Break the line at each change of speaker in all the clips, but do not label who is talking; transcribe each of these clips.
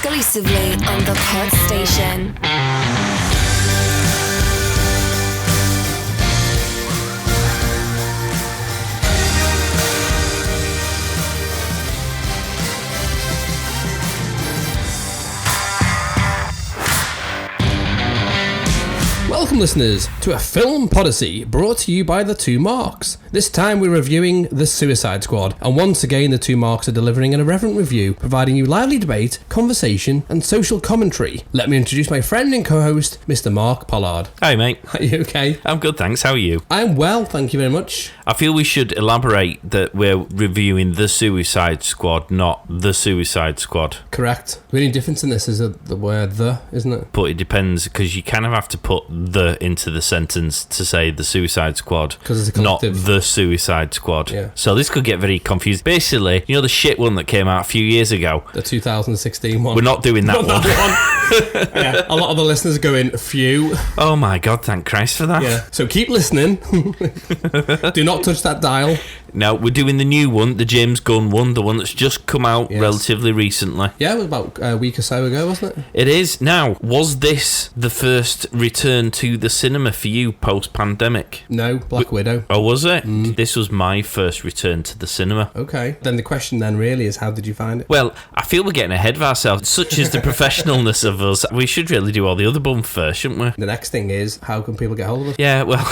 exclusively on the Pod Station.
Welcome, listeners, to a film podyssey brought to you by the Two Marks. This time we're reviewing The Suicide Squad, and once again the Two Marks are delivering an irreverent review, providing you lively debate, conversation, and social commentary. Let me introduce my friend and co-host, Mr. Mark Pollard.
Hi, mate.
Are you okay?
I'm good, thanks. How are you?
I'm well, thank you very much.
I feel we should elaborate that we're reviewing The Suicide Squad, not The Suicide Squad.
Correct. The only difference in this is the word "the," isn't it?
But it depends, because you kind of have to put "the" into the sentence to say The Suicide Squad,
because it's a collective.
Not The Suicide Squad.
Yeah.
So this could get very confused. Basically, you know the shit one that came out a few years ago?
The 2016 one.
We're not doing that one.
Yeah, a lot of the listeners are going, phew.
Oh my God, thank Christ for that.
Yeah. So keep listening. Do not touch that dial.
No, we're doing the new one, the James Gunn one, the one that's just come out relatively recently.
Yeah, it was about a week or so ago, wasn't it?
It is. Now, was this the first return to the cinema for you post-pandemic?
No, Black Widow.
Oh, was it? This was my first return to the cinema.
Okay. Then the question then really is, how did you find it?
Well, I feel we're getting ahead of ourselves. Such is the professionalness of us. We should really do all the other bum first, shouldn't we?
The next thing is, how can people get hold of us?
Yeah, well,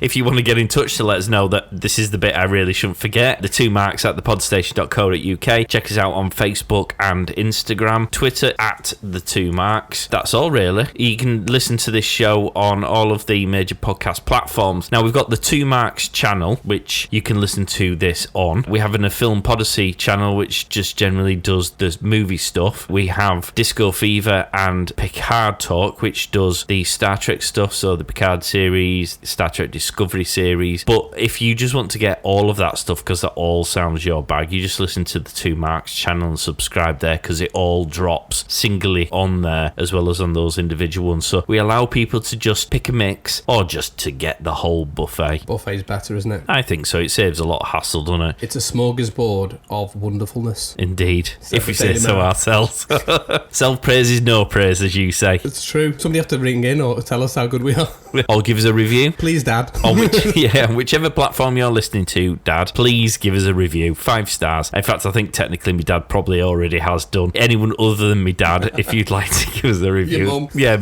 if you want to get in touch to let us know that this is the bit I really shouldn't forget, the Two Marks at thepodstation.co.uk. Check us out on Facebook and Instagram, Twitter at the Two Marks. That's all, really. You can listen to this show on all of the major podcast platforms. Now, we've got the Two Marks channel, which you can listen to this on. We have a Film Podyssey channel, which just generally does the movie stuff. We have Disco Fever and Picard Talk, which does the Star Trek stuff, so the Picard series, Star Trek Discovery series. But if you just want to get all of that stuff, because that all sounds your bag, you just listen to the Two Marks channel and subscribe there, because it all drops singly on there as well as on those individual ones. So we allow people to just pick a mix or just to get the whole buffet.
Buffet's better, isn't it?
I think so. It saves a lot of hassle, doesn't it?
It's a smorgasbord of wonderfulness.
Indeed, if we say so ourselves. Self-praise is no praise, as you say.
It's true. Somebody have to ring in or tell us how good we are.
Or give us a review.
Please, Dad.
Whichever platform you're listening to, Dad, please give us a review. 5 stars. In fact, I think technically my dad probably already has done. Anyone other than my dad, if you'd like to give us a review.
Your mum.
Yeah,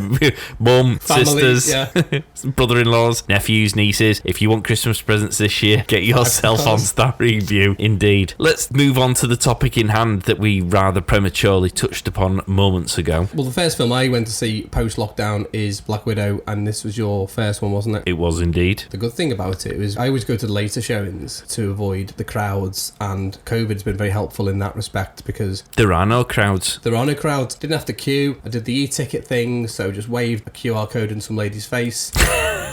mum,
Family,
sisters, brother-in-laws, nephews, nieces. If you want Christmas presents this year, get yourself on that review. Indeed. Let's move on to the topic in hand that we rather prematurely touched upon moments ago.
Well, the first film I went to see post-lockdown is Black Widow, and this was your first one, wasn't it?
It was indeed.
The good thing about it was I always go to the later showings to avoid the crowds, and COVID's been very helpful in that respect, because
there are no crowds.
Didn't have to queue. I did the e-ticket thing, so just waved a QR code in some lady's face.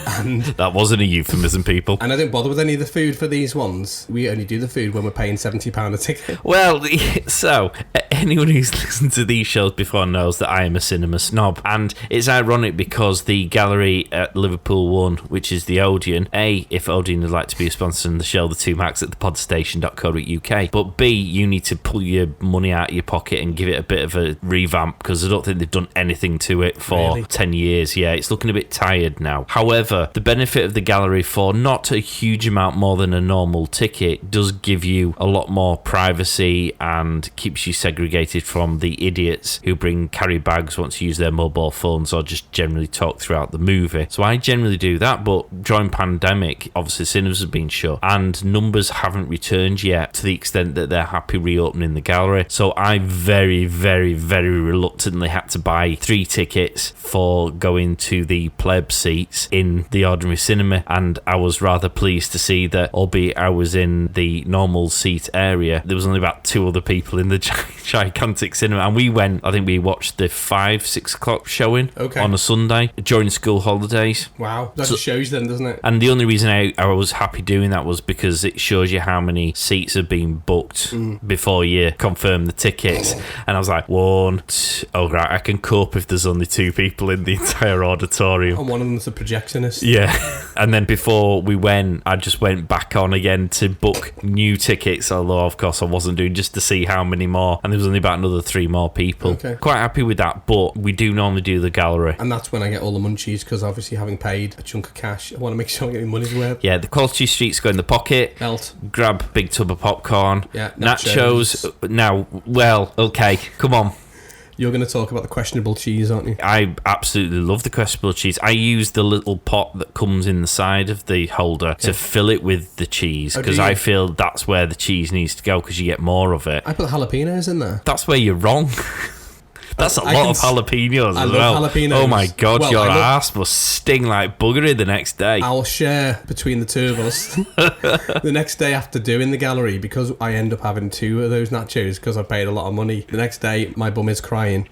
And
that wasn't a euphemism, people.
And I didn't bother with any of the food for these ones. We only do the food when we're paying £70 a ticket.
Well, so anyone who's listened to these shows before knows that I am a cinema snob, and it's ironic because the gallery at Liverpool 1, which is the Odeon, A, if Odeon would like to be a sponsor in the show, the Two Marks at thepodstation.co.uk, but B, you need to pull your money out of your pocket and give it a bit of a revamp, because I don't think they've done anything to it for 10 years. Yeah, it's looking a bit tired now. However, the benefit of the gallery for not a huge amount more than a normal ticket does give you a lot more privacy and keeps you segregated from the idiots who bring carry bags, want to use their mobile phones, or just generally talk throughout the movie. So I generally do that, but during pandemic, obviously cinemas have been shut and numbers haven't returned yet to the extent that they're happy reopening the gallery. So I very, very, very reluctantly had to buy 3 tickets for going to the pleb seats in the ordinary cinema, and I was rather pleased to see that, albeit I was in the normal seat area, there was only about 2 other people in the gigantic cinema, and we watched the 5-6 o'clock showing on a Sunday during school holidays.
Wow, that just shows then, doesn't it?
And the only reason I was happy doing that was because it shows you how many seats have been booked before you confirm the tickets. And I was like, right, I can cope if there's only 2 people in the entire auditorium.
And one of them's a projectionist. honest.
Yeah. And then before we went, I just went back on again to book new tickets, although of course I wasn't doing, just to see how many more. And there was only about another 3 more people.
Okay.
Quite happy with that, but we do normally do the gallery.
And that's when I get all the munchies, because obviously having paid a chunk of cash, I want to make sure I get my money's worth.
Yeah, the quality streets go in the pocket.
Belt.
Grab a big tub of popcorn.
Yeah,
nachos. Now, well, okay, come on.
You're going to talk about the questionable cheese, aren't you?
I absolutely love the questionable cheese. I use the little pot that comes in the side of the holder to fill it with the cheese, because I feel that's where the cheese needs to go, because you get more of it.
I put jalapenos in there.
That's where you're wrong. That's a lot of jalapenos as well.
Jalapenos.
Oh my God, your ass must sting like buggery the next day.
I'll share between the two of us. The next day after doing the gallery, because I end up having 2 of those nachos because I paid a lot of money. The next day, my bum is crying.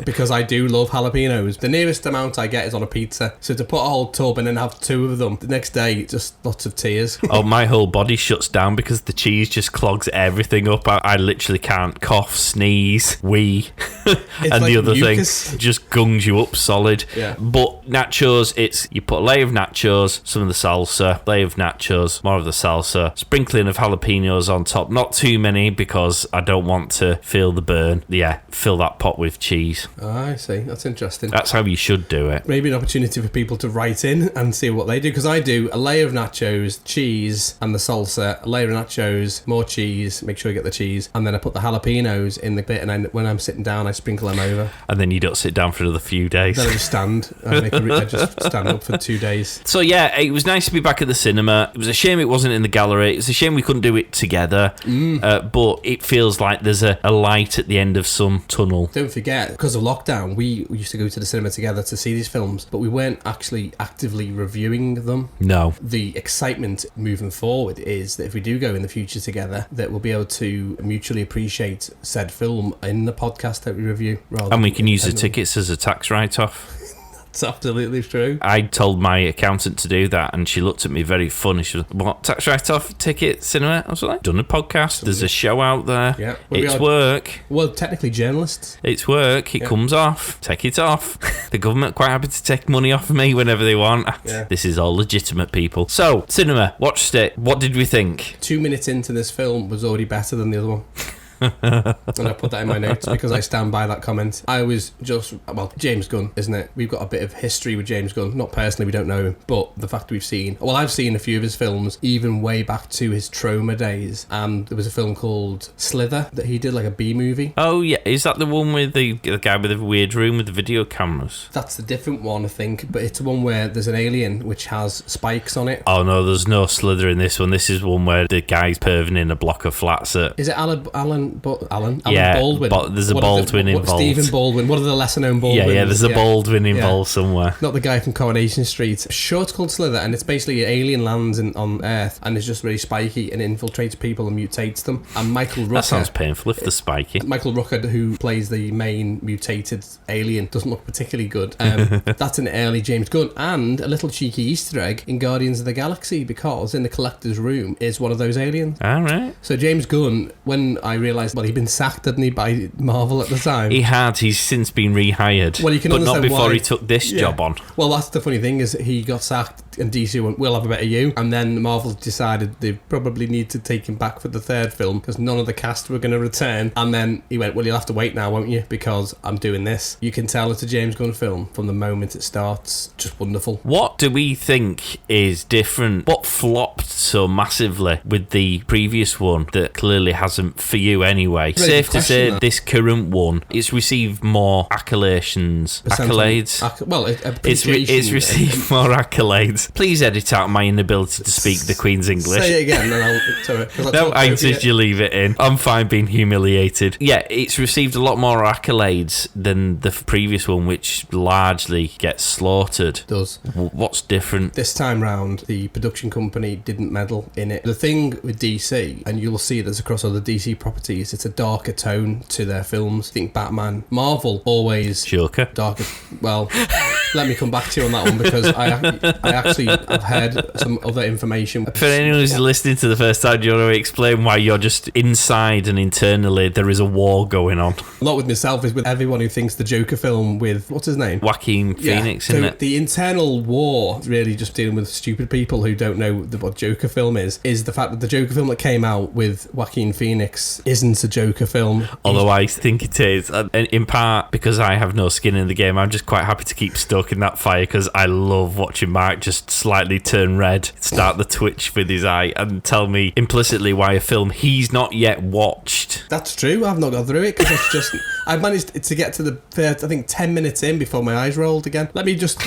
Because I do love jalapenos. The nearest amount I get is on a pizza. So to put a whole tub and then have 2 of them, the next day, just lots of tears.
Oh, my whole body shuts down because the cheese just clogs everything up. I literally can't cough, sneeze, wee. And
like
the other
mucus.
thing just gungs you up solid.
Yeah.
But nachos, it's you put a layer of nachos, some of the salsa, layer of nachos, more of the salsa, sprinkling of jalapenos on top. Not too many because I don't want to feel the burn. Yeah, fill that pot with cheese.
Oh, I see. That's interesting.
That's how you should do it.
Maybe an opportunity for people to write in and see what they do, because I do a layer of nachos, cheese, and the salsa, a layer of nachos, more cheese, make sure you get the cheese, and then I put the jalapenos in the bit, and when I'm sitting down, I sprinkle them over.
And then you don't sit down for another few days.
Then I just stand. I just stand up for 2 days.
So yeah, it was nice to be back at the cinema. It was a shame it wasn't in the gallery. It was a shame we couldn't do it together. But it feels like there's a light at the end of some tunnel.
Don't forget, because of lockdown, we used to go to the cinema together to see these films, but we weren't actually actively reviewing them.
No.
The excitement moving forward is that if we do go in the future together, that we'll be able to mutually appreciate said film in the podcast that we review.
And we can use the tickets as a tax write-off.
It's absolutely true.
I told my accountant to do that, and she looked at me very funny. She was, what, tax write-off, ticket, cinema? I was like, done a podcast, there's a show out there.
Yeah.
It's work.
Well, technically journalists.
It's work, it comes off, take it off. The government quite happy to take money off of me whenever they want.
Yeah.
This is all legitimate, people. So, cinema, watched it, what did we think?
2 minutes into this film was already better than the other one. And I put that in my notes because I stand by that comment. I was just, well, James Gunn, isn't it? We've got a bit of history with James Gunn. Not personally, we don't know him, but the fact that I've seen a few of his films, even way back to his Trauma days. And there was a film called Slither that he did, like a B movie.
Oh yeah, is that the one with the guy with the weird room with the video cameras?
That's the different one, I think, but it's one where there's an alien which has spikes on it.
Oh no, there's no Slither in this one. This is one where the guy's perving in a block of flats at...
Is it Alan
yeah,
Baldwin?
There's a Baldwin involved.
Stephen Baldwin. What are the lesser known Baldwins?
Yeah, there's a Baldwin involved somewhere.
Not the guy from Coronation Street. Sure, it's called Slither, and it's basically an alien lands on Earth, and it's just really spiky and infiltrates people and mutates them. And Michael Rooker...
That sounds painful if they're spiky.
Michael Rooker, who plays the main mutated alien, doesn't look particularly good. That's an early James Gunn, and a little cheeky Easter egg in Guardians of the Galaxy, because in the collector's room is one of those aliens.
All right.
So James Gunn, when I realised, well, he'd been sacked, hadn't he, by Marvel at the time?
He's since been rehired.
Well, you can
but not before
why.
he took this job on.
Well, that's the funny thing, is he got sacked and DC went, we'll have a better you. And then Marvel decided they probably need to take him back for the third film because none of the cast were going to return. And then he went, well, you'll have to wait now, won't you? Because I'm doing this. You can tell it's a James Gunn film from the moment it starts. Just wonderful.
What do we think is different? What flopped so massively with the previous one that clearly hasn't for you anyway?
Really
Safe to say
that.
this current one, it's received more accolades. It's received more accolades. Please edit out my inability to speak the Queen's English.
Say it again, and I'll... Sorry,
No, I insist you leave it in. I'm fine being humiliated. Yeah, it's received a lot more accolades than the previous one, which largely gets slaughtered.
Does.
What's different?
This time round, the production company didn't meddle in it. The thing with DC, and you'll see this across other DC properties, it's a darker tone to their films. Think Batman. Marvel, always...
Joker.
Darker... Well... let me come back to you on that one, because I actually have heard some other information.
For anyone who's listening to the first time, do you want to explain why you're just inside and internally there is a war going on?
Not with myself, is with everyone who thinks the Joker film with, what's his name?
Joaquin Phoenix, isn't it?
The internal war, really just dealing with stupid people who don't know what Joker film is the fact that the Joker film that came out with Joaquin Phoenix isn't a Joker film.
Although I think it is. And in part because I have no skin in the game, I'm just quite happy to keep stuck in that fire, because I love watching Mark just slightly turn red, start the twitch with his eye, and tell me implicitly why a film he's not yet watched.
That's true. I've not got through it, because it's just... I managed to get to the first, I think, 10 minutes in before my eyes rolled again. Let me just...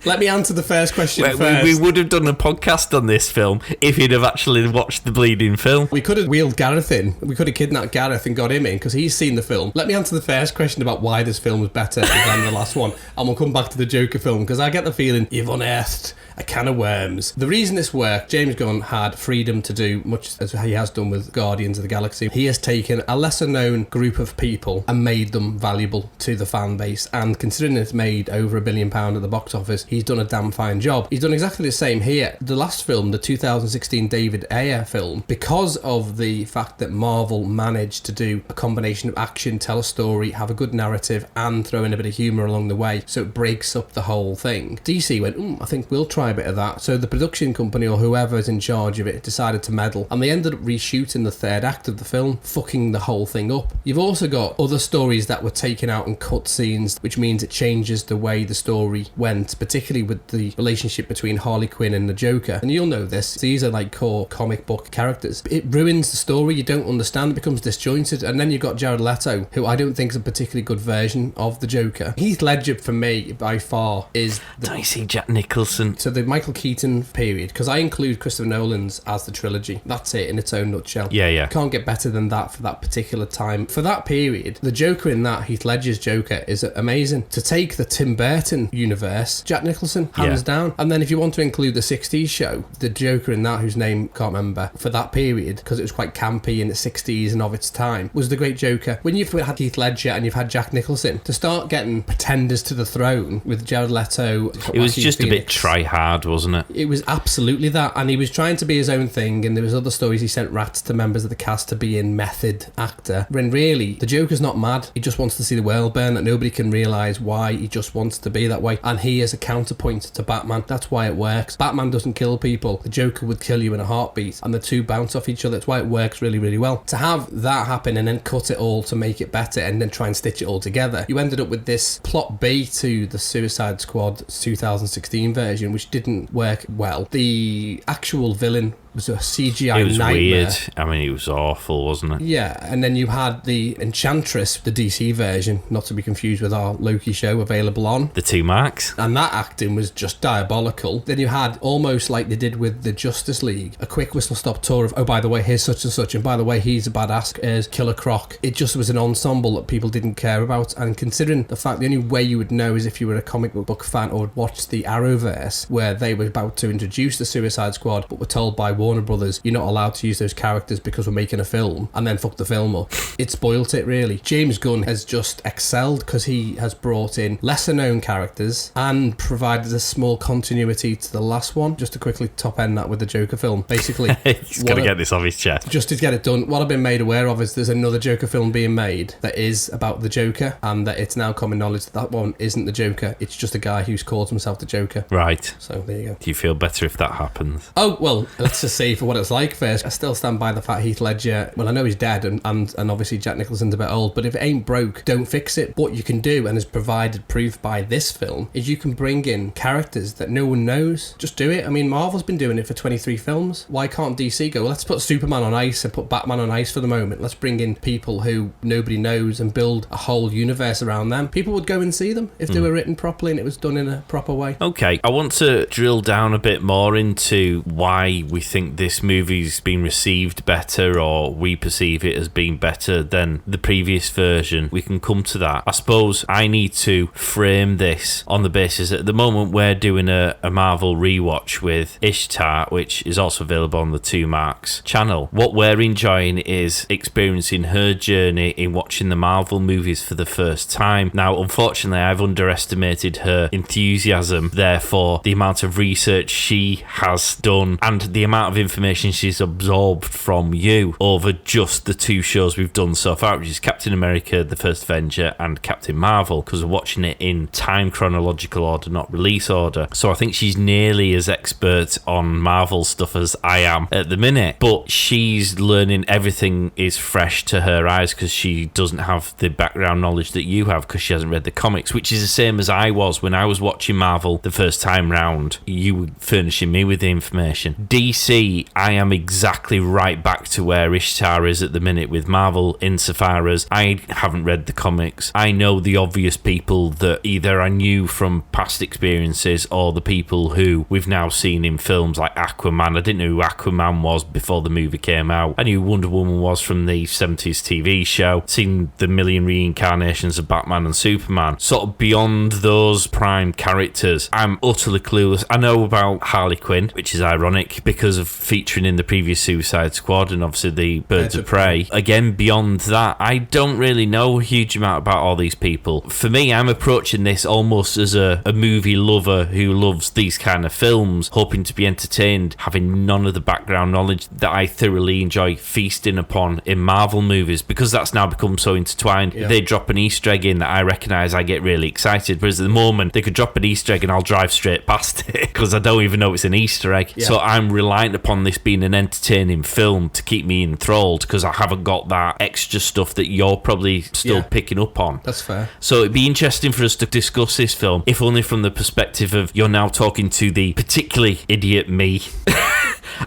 Let me answer the first question first.
We would have done a podcast on this film if he'd have actually watched the bleeding film.
We could have wheeled Gareth in. We could have kidnapped Gareth and got him in, because he's seen the film. Let me answer the first question about why this film was better than the last one, and we'll come back to the Joker film, because I get the feeling you've unearthed a can of worms. The reason this worked, James Gunn had freedom to do much as he has done with Guardians of the Galaxy. He has taken a lesser known group of people and made them valuable to the fan base, and considering it's made over £1 billion at the box office, he's done a damn fine job. He's done exactly the same here. The last film, the 2016 David Ayer film, because of the fact that Marvel managed to do a combination of action, tell a story, have a good narrative, and throw in a bit of humour along the way, so it breaks up the whole thing. DC went, I think we'll try a bit of that. So the production company, or whoever's in charge of it, decided to meddle, and they ended up reshooting the third act of the film, fucking the whole thing up. You've also got other stories that were taken out and cut scenes, which means it changes the way the story went, particularly with the relationship between Harley Quinn and the Joker. And you'll know this, these are like core comic book characters. It ruins the story, you don't understand, it becomes disjointed. And then you've got Jared Leto, who I don't think is a particularly good version of the Joker. Heath Ledger, for me, by far, is the...
Don't you see Jack Nicholson?
So the Michael Keaton period, because I include Christopher Nolan's as the trilogy. That's it in its own nutshell.
Yeah.
Can't get better than that for that particular time. For that period, the Joker in that, Heath Ledger's Joker, is amazing. To take the Tim Burton universe, Jack Nicholson, hands down. And then if you want to include the 60s show, the Joker in that, whose name can't remember, for that period, because it was quite campy in the 60s and of its time, was the great Joker. When you've had Heath Ledger and you've had Jack Nicholson, to start getting pretenders to the throne with Jared Leto...
It was just Phoenix, a bit try-hard, wasn't it?
It was absolutely that, and he was trying to be his own thing, and there was other stories he sent rats to members of the cast to be in method actor, when really, the Joker's not mad, he just wants to see the world burn, that nobody can realise why he just wants to be that way, and he is a counterpoint to Batman. That's why it works. Batman doesn't kill people, the Joker would kill you in a heartbeat, and the two bounce off each other. That's why it works really, really well. To have that happen and then cut it all to make it better and then try and stitch it all together, you ended up with this plot B to the Suicide Squad 2016 version, which didn't work well. The actual villain was a CGI nightmare.
It was weird. I mean, it was awful, wasn't it?
Yeah, and then you had the Enchantress, the DC version, not to be confused with our Loki show, available on
the 2 Marks.
And that acting was just diabolical. Then you had, almost like they did with the Justice League, a quick whistle-stop tour of, oh, by the way, here's such and such, and by the way, he's a badass, here's Killer Croc. It just was an ensemble that people didn't care about, and considering the fact the only way you would know is if you were a comic book fan or watched the Arrowverse, where they were about to introduce the Suicide Squad, but were told by Warner Brothers, you're not allowed to use those characters because we're making a film, and then fuck the film up. It spoilt it, really. James Gunn has just excelled because he has brought in lesser known characters and provided a small continuity to the last one. Just to quickly top end that with the Joker film, basically.
He's got to get this off his chest.
Just to get it done, what I've been made aware of is there's another Joker film being made that is about the Joker, and that it's now common knowledge that one isn't the Joker, it's just a guy who's called himself the Joker.
Right.
So there you go.
Do you feel better if that happens?
Oh, well, let's just see for what it's like first. I still stand by the fact Heath Ledger, well, I know he's dead, and obviously Jack Nicholson's a bit old, but if it ain't broke, don't fix it. What you can do, and is provided proof by this film, is you can bring in characters that no one knows. Just do it. I mean, Marvel's been doing it for 23 films. Why can't DC go, well, let's put Superman on ice and put Batman on ice for the moment. Let's bring in people who nobody knows and build a whole universe around them. People would go and see them if they were written properly and it was done in a proper way.
Okay, I want to drill down a bit more into why we think think this movie's been received better, or we perceive it as being better than the previous version, we can come to that. I suppose I need to frame this on the basis that at the moment we're doing a Marvel rewatch with Ishtar, which is also available on the Two Marks channel. What we're enjoying is experiencing her journey in watching the Marvel movies for the first time. Now, unfortunately, I've underestimated her enthusiasm, therefore the amount of research she has done and the amount of information she's absorbed from you over just the two shows we've done so far, which is Captain America, The First Avenger, and Captain Marvel, because we're watching it in time chronological order, not release order. So I think she's nearly as expert on Marvel stuff as I am at the minute, but she's learning. Everything is fresh to her eyes because she doesn't have the background knowledge that you have because she hasn't read the comics, which is the same as I was when I was watching Marvel the first time round. You were furnishing me with the information. DC, I am exactly right back to where Ishtar is at the minute with Marvel, insofar as I haven't read the comics. I know the obvious people that either I knew from past experiences or the people who we've now seen in films like Aquaman. I didn't know who Aquaman was before the movie came out. I knew Wonder Woman was from the 70s TV show, seen the million reincarnations of Batman and Superman. Sort of beyond those prime characters, I'm utterly clueless. I know about Harley Quinn, which is ironic because of featuring in the previous Suicide Squad and obviously the Birds of Prey. Again, beyond that, I don't really know a huge amount about all these people. For me, I'm approaching this almost as a movie lover who loves these kind of films, hoping to be entertained, having none of the background knowledge that I thoroughly enjoy feasting upon in Marvel movies, because that's now become so intertwined. If they drop an Easter egg in that I recognise, I get really excited, whereas at the moment they could drop an Easter egg and I'll drive straight past it because I don't even know it's an Easter egg. So I'm reliant upon this being an entertaining film to keep me enthralled, because I haven't got that extra stuff that you're probably still picking up on.
That's fair.
So it'd be interesting for us to discuss this film, if only from the perspective of you're now talking to the particularly idiot me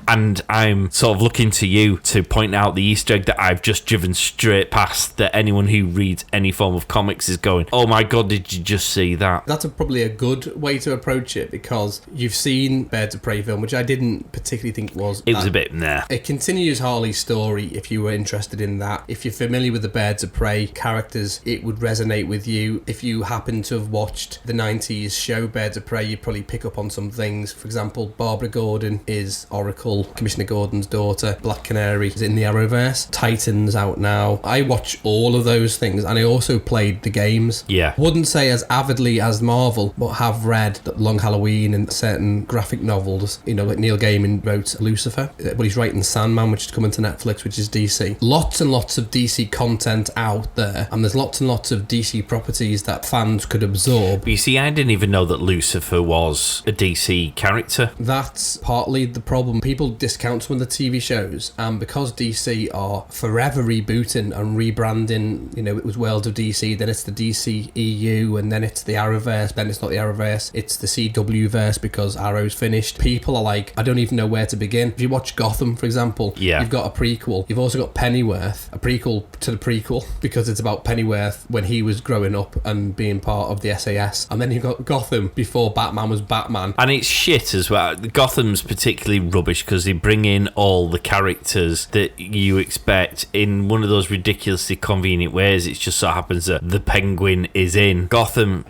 and I'm sort of looking to you to point out the Easter egg that I've just driven straight past, that anyone who reads any form of comics is going, oh my god, did you just see that?
That's probably a good way to approach it, because you've seen Birds of Prey film, which I didn't particularly think was...
It was a bit, nah.
It continues Harley's story if you were interested in that. If you're familiar with the Birds of Prey characters, it would resonate with you. If you happen to have watched the 90s show Birds of Prey, you'd probably pick up on some things. For example, Barbara Gordon is Oracle, Commissioner Gordon's daughter. Black Canary is in the Arrowverse. Titan's out now. I watch all of those things, and I also played the games.
Yeah.
Wouldn't say as avidly as Marvel, but have read Long Halloween and certain graphic novels. You know, like Neil Gaiman wrote Lucifer, but he's writing Sandman, which is coming to Netflix, which is DC. Lots and lots of DC content out there, and there's lots and lots of DC properties that fans could absorb.
But you see, I didn't even know that Lucifer was a DC character.
That's partly the problem. People discount some of the TV shows, and because DC are forever rebooting and rebranding, you know, it was World of DC, then it's the DC EU, and then it's the Arrowverse, then it's not the Arrowverse, it's the CW verse because Arrow's finished. People are like, I don't even know where to begin. If you watch Gotham, for example, you've got a prequel. You've also got Pennyworth, a prequel to the prequel, because it's about Pennyworth when he was growing up and being part of the SAS. And then you've got Gotham before Batman was Batman.
And it's shit as well. Gotham's particularly rubbish because they bring in all the characters that you expect in one of those ridiculously convenient ways. It just so happens that the Penguin is in Gotham.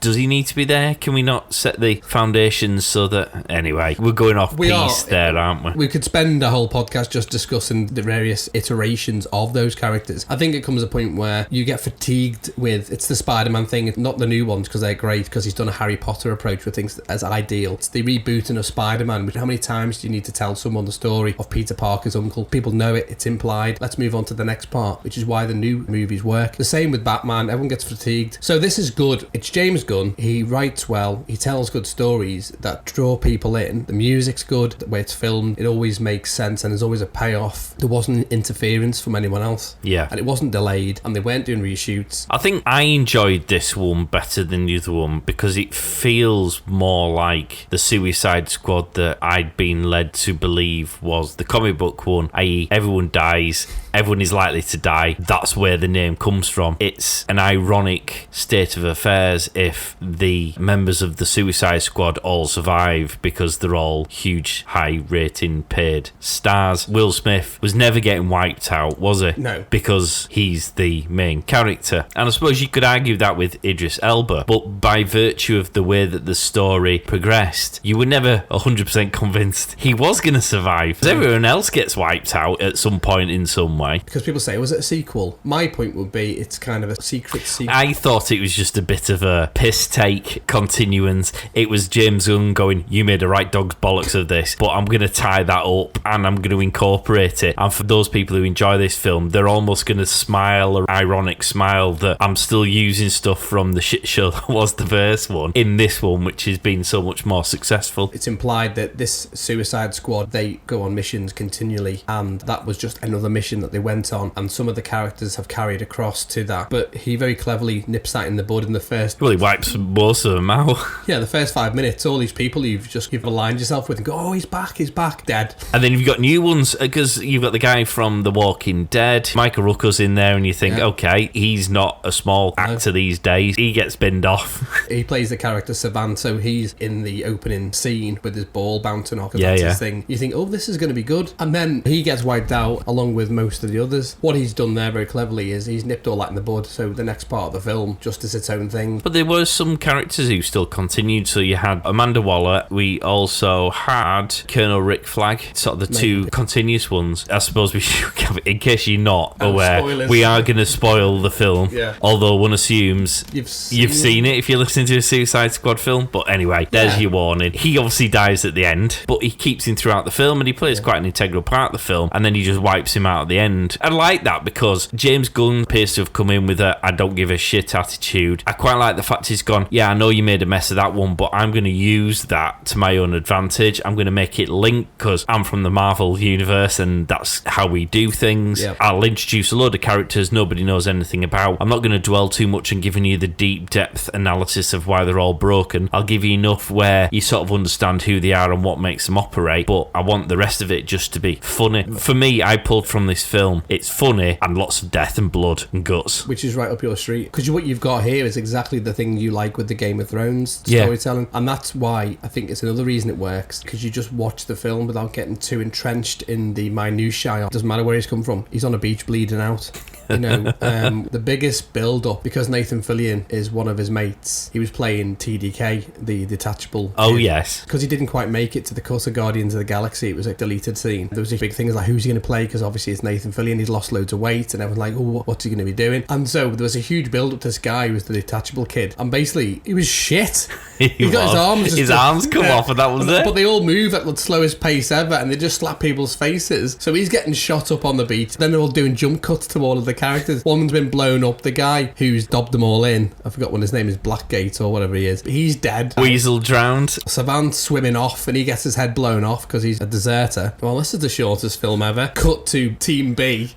Does he need to be there? Can we not set the foundations so that... Anyway, we're going off piece there, aren't we?
We could spend a whole podcast just discussing the various iterations of those characters. I think it comes a point where you get fatigued with... It's the Spider-Man thing, not the new ones, because they're great, because he's done a Harry Potter approach with things as ideal. It's the rebooting of Spider-Man. How many times do you need to tell someone the story of Peter Parker's uncle? People know it, it's implied. Let's move on to the next part, which is why the new movies work. The same with Batman. Everyone gets fatigued. So this is good. It's James Gunn. He writes well. He tells good stories that draw people in. The music's good. The way it's filmed, it always makes sense, and there's always a payoff. There wasn't interference from anyone else.
Yeah.
And it wasn't delayed, and they weren't doing reshoots.
I think I enjoyed this one better than the other one because it feels more like the Suicide Squad that I'd been led to believe was the comic book one, i.e. everyone dies, everyone is likely to die. That's where the name comes from. It's an ironic state of affairs if the members of the Suicide Squad all survive because they're all huge, high rating paid stars. Will Smith was never getting wiped out, was he?
No.
Because he's the main character. And I suppose you could argue that with Idris Elba, but by virtue of the way that the story progressed, you were never 100% convinced he was going to survive. Because everyone else gets wiped out at some point in some way.
Because people say, was it a sequel? My point would be it's kind of a secret sequel.
I thought it was just a bit of a piss take continuance. It was James Gunn going, you made a right dog's bollocks of this, but I'm going to tie that up and I'm going to incorporate it. And for those people who enjoy this film, they're almost going to smile, an ironic smile, that I'm still using stuff from the shit show that was the first one in this one, which has been so much more successful.
It's implied that this Suicide Squad, they go on missions continually, and that was just another mission that they went on, and some of the characters have carried across to that. But he very cleverly nips that in the bud in the first...
Well, he wipes most of them out.
Yeah, the first 5 minutes, all these people you've aligned yourself with and go, oh, he's back, dead.
And then you've got new ones, because you've got the guy from The Walking Dead, Michael Rooker's in there, and you think, okay, he's not a small actor these days. He gets binned off.
He plays the character Savant, so he's in the opening scene with his ball bouncing off. That's his thing. You think, oh, this is going to be good. And then he gets wiped out along with most of the others. What he's done there very cleverly is he's nipped all that in the bud, so the next part of the film just is its own thing.
But there were some characters who still continued. So you had Amanda Waller. We also had Colonel Rick Flag, sort of the two continuous ones. I suppose we should, in case you're not aware,
spoilers.
We are going to spoil the film.
Yeah.
Although one assumes
You've
seen it if you're listening to a Suicide Squad film. But anyway, there's your warning. He obviously dies at the end, but he keeps him throughout the film, and he plays quite an integral part of the film, and then he just wipes him out at the end. I like that because James Gunn appears to have come in with a I don't give a shit attitude. I quite like the fact he's gone, yeah, I know you made a mess of that one, but I'm going to use that to my own advantage. I'm going to make it link because I'm from the Marvel universe and that's how we do things.
Yep.
I'll introduce a load of characters nobody knows anything about. I'm not going to dwell too much on giving you the deep depth analysis of why they're all broken. I'll give you enough where you sort of understand who they are and what makes them operate, but I want the rest of it just to be funny. For me, I pulled from this film, it's funny and lots of death and blood and guts.
Which is right up your street. Because what you've got here is exactly the thing you like with the Game of Thrones storytelling. And that's why I think it's another reason it works. Because you just watch the film without getting too entrenched in the minutiae. It doesn't matter where he's come from. He's on a beach bleeding out. You know, the biggest build-up, because Nathan Fillion is one of his mates, he was playing TDK, the detachable
Oh,
kid.
yes.
Because he didn't quite make it to the cut of Guardians of the Galaxy. It was a deleted scene. There was these big things like, who's he going to play? Because obviously it's Nathan Fillion. He's lost loads of weight, and everyone's like, oh, what's he going to be doing? And so there was a huge build-up to this guy who was the detachable kid. And basically, he was shit. He got his arms
come off, and that was it.
But they all move at the slowest pace ever, and they just slap people's faces. So he's getting shot up on the beach. Then they're all doing jump cuts to all of the characters. One's been blown up. The guy who's dobbed them all in, I forgot what his name is, Blackgate or whatever he is. He's dead.
Weasel drowned.
Savant swimming off, and he gets his head blown off because he's a deserter. Well, this is the shortest film ever. Cut to Team B.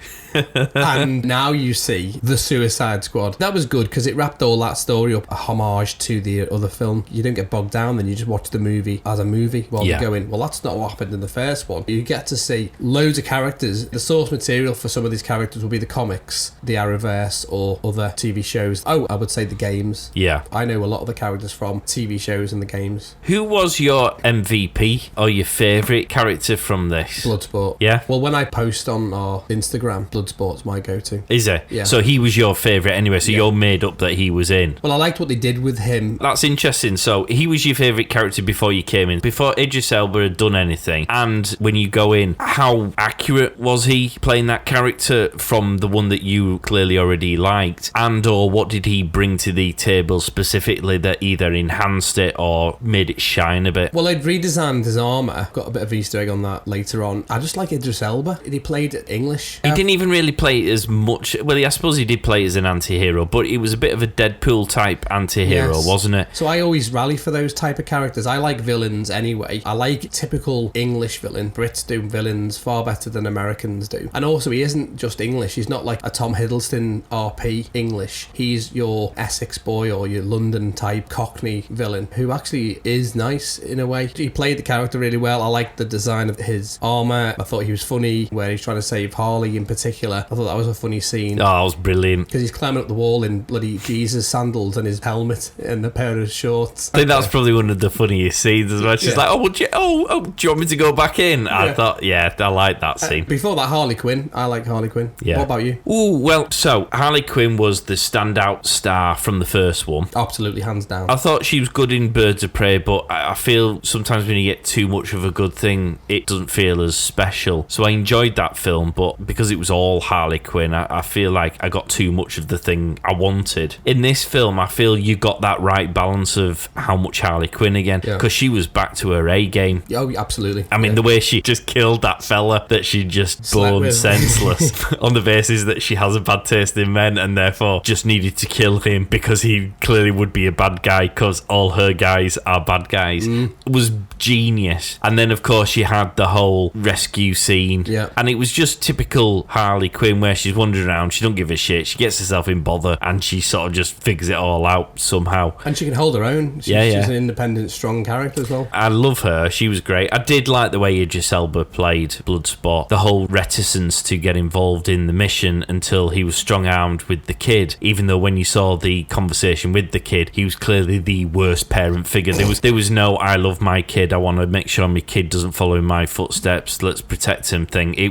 And now you see the Suicide Squad. That was good because it wrapped all that story up, a homage to the other film. You don't get bogged down, then you just watch the movie as a movie while you're going, well, that's not what happened in the first one. You get to see loads of characters. The source material for some of these characters will be the comics, the Arrowverse, or other TV shows. Oh, I would say the games.
Yeah.
I know a lot of the characters from TV shows and the games.
Who was your MVP or your favourite character from this?
Bloodsport.
Yeah?
Well, when I post on our Instagram, Bloodsport's my go-to.
Is it?
Yeah.
So he was your favourite anyway, so you're made up that he was in.
Well, I liked what they did with him.
That's interesting. So he was your favourite character before you came in, before Idris Elba had done anything. And when you go in, how accurate was he playing that character from the one that you clearly already liked? And or what did he bring to the table specifically that either enhanced it or made it shine a bit?
Well, I'd redesigned his armour. Got a bit of Easter egg on that later on. I just like Idris Elba. He played English.
He didn't even really play as much. Well, I suppose he did play as an anti-hero, but it was a bit of a Deadpool type anti-hero, wasn't it?
So I always rally for those type of characters. I like villains anyway. I like typical English villain. Brits do villains far better than Americans do. And also, he isn't just English. He's not like a Tom Hiddleston RP English. He's your Essex boy or your London type Cockney villain who actually is nice in a way. He played the character really well. I liked the design of his armour. I thought he was funny where he's trying to save Harley in particular. I thought that was a funny scene.
Oh, that was brilliant.
Because he's climbing up the wall in bloody Jesus sandals and his helmet and a pair of shorts.
I think that's probably one of the funniest scenes as well. She's like, do you want me to go back in? I thought, I like that scene.
Before that, Harley Quinn. I like Harley Quinn.
Yeah.
What about you?
Ooh, well, so Harley Quinn was the standout star from the first one.
Absolutely, hands down.
I thought she was good in Birds of Prey, but I feel sometimes when you get too much of a good thing, it doesn't feel as special. So I enjoyed that film, but because it was all Harley Quinn, I feel like I got too much of the thing I wanted. In this film, I feel you got that right balance of how much Harley Quinn again, because she was back to her A game.
Oh, absolutely.
I mean, the way she just killed that fella that she just burned senseless on the basis that she has a bad taste in men and therefore just needed to kill him because he clearly would be a bad guy because all her guys are bad guys. It was genius. And then, of course, she had the whole rescue scene.
Yeah.
And it was just typical Harley Quinn where she's wandering around, she don't give a shit, she gets herself in bother and she sort of just figures it all out somehow.
And she can hold her own. She's an independent, strong character as well.
I love her. She was great. I did like the way Idris Elba played Bloodsport. The whole reticence to get involved in the mission until he was strong-armed with the kid, even though when you saw the conversation with the kid, he was clearly the worst parent figure. There was no, I love my kid, I want to make sure my kid doesn't follow in my footsteps, let's protect him thing. He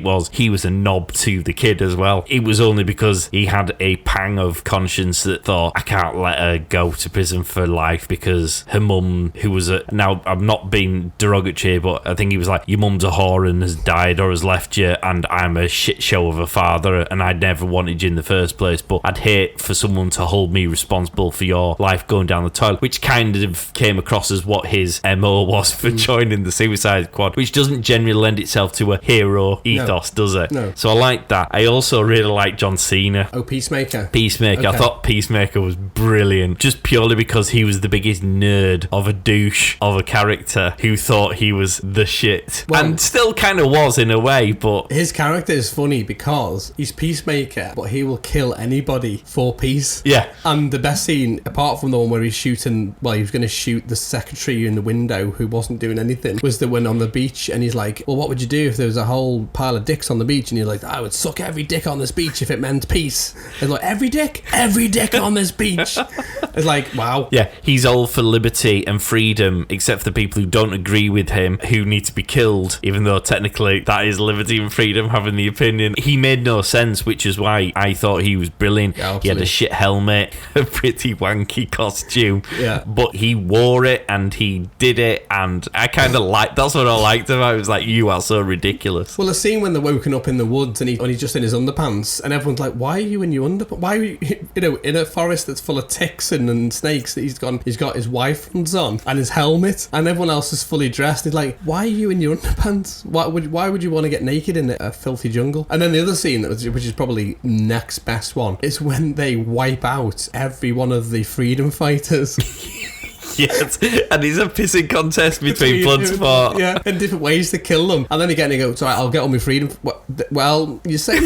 was a knob to the kid as well. It was only because he had a pang of conscience that thought, I can't let her go to prison for life because her mum, who was now I'm not being derogatory, but I think he was like, your mum's a whore and has died or has left you, and I'm a shit show of a father and I never wanted you in the first place, but I'd hate for someone to hold me responsible for your life going down the toilet, which kind of came across as what his MO was for joining the Suicide Squad, which doesn't generally lend itself to a hero ethos, does it?
No.
So I like that. I also really like John Cena.
Oh, Peacemaker.
Okay. I thought Peacemaker was brilliant, just purely because he was the biggest nerd of a douche of a character who thought he was the shit. Well, and still kind of was in a way, but
his character is funny because he's Peacemaker, but he will kill anybody for peace.
Yeah.
And the best scene, apart from the one where he's shooting, well, he was going to shoot the secretary in the window who wasn't doing anything, was the one on the beach, and he's like, well, what would you do if there was a whole pile of dicks on the beach? And you're like, I would suck every dick on this beach if it meant peace. It's like, every dick on this beach. It's like, wow.
Yeah, he's all for liberty and freedom, except for the people who don't agree with him, who need to be killed, even though technically that is liberty and freedom, having the opinion. He made no sense, which is why I thought he was brilliant. Yeah, he had a shit helmet, a pretty wanky costume, but he wore it and he did it, and I kind of liked, that's what I liked about it. It was like, you are so ridiculous.
Well, the scene when they're woken up in the woods and he's just in his underpants, and everyone's like, why are you in your underpants? Why are you, in a forest that's full of ticks and snakes, that he's got his wife on and his helmet, and everyone else is fully dressed. He's like, why are you in your underpants? Why would you want to get naked in a filthy jungle? And then the other scene, which is probably next best one, is when they wipe out every one of the freedom fighters.
Yes, and it's a pissing contest between Bloodsport.
Yeah, and different ways to kill them. And then again, you go, sorry, I'll get on my freedom. Well, you say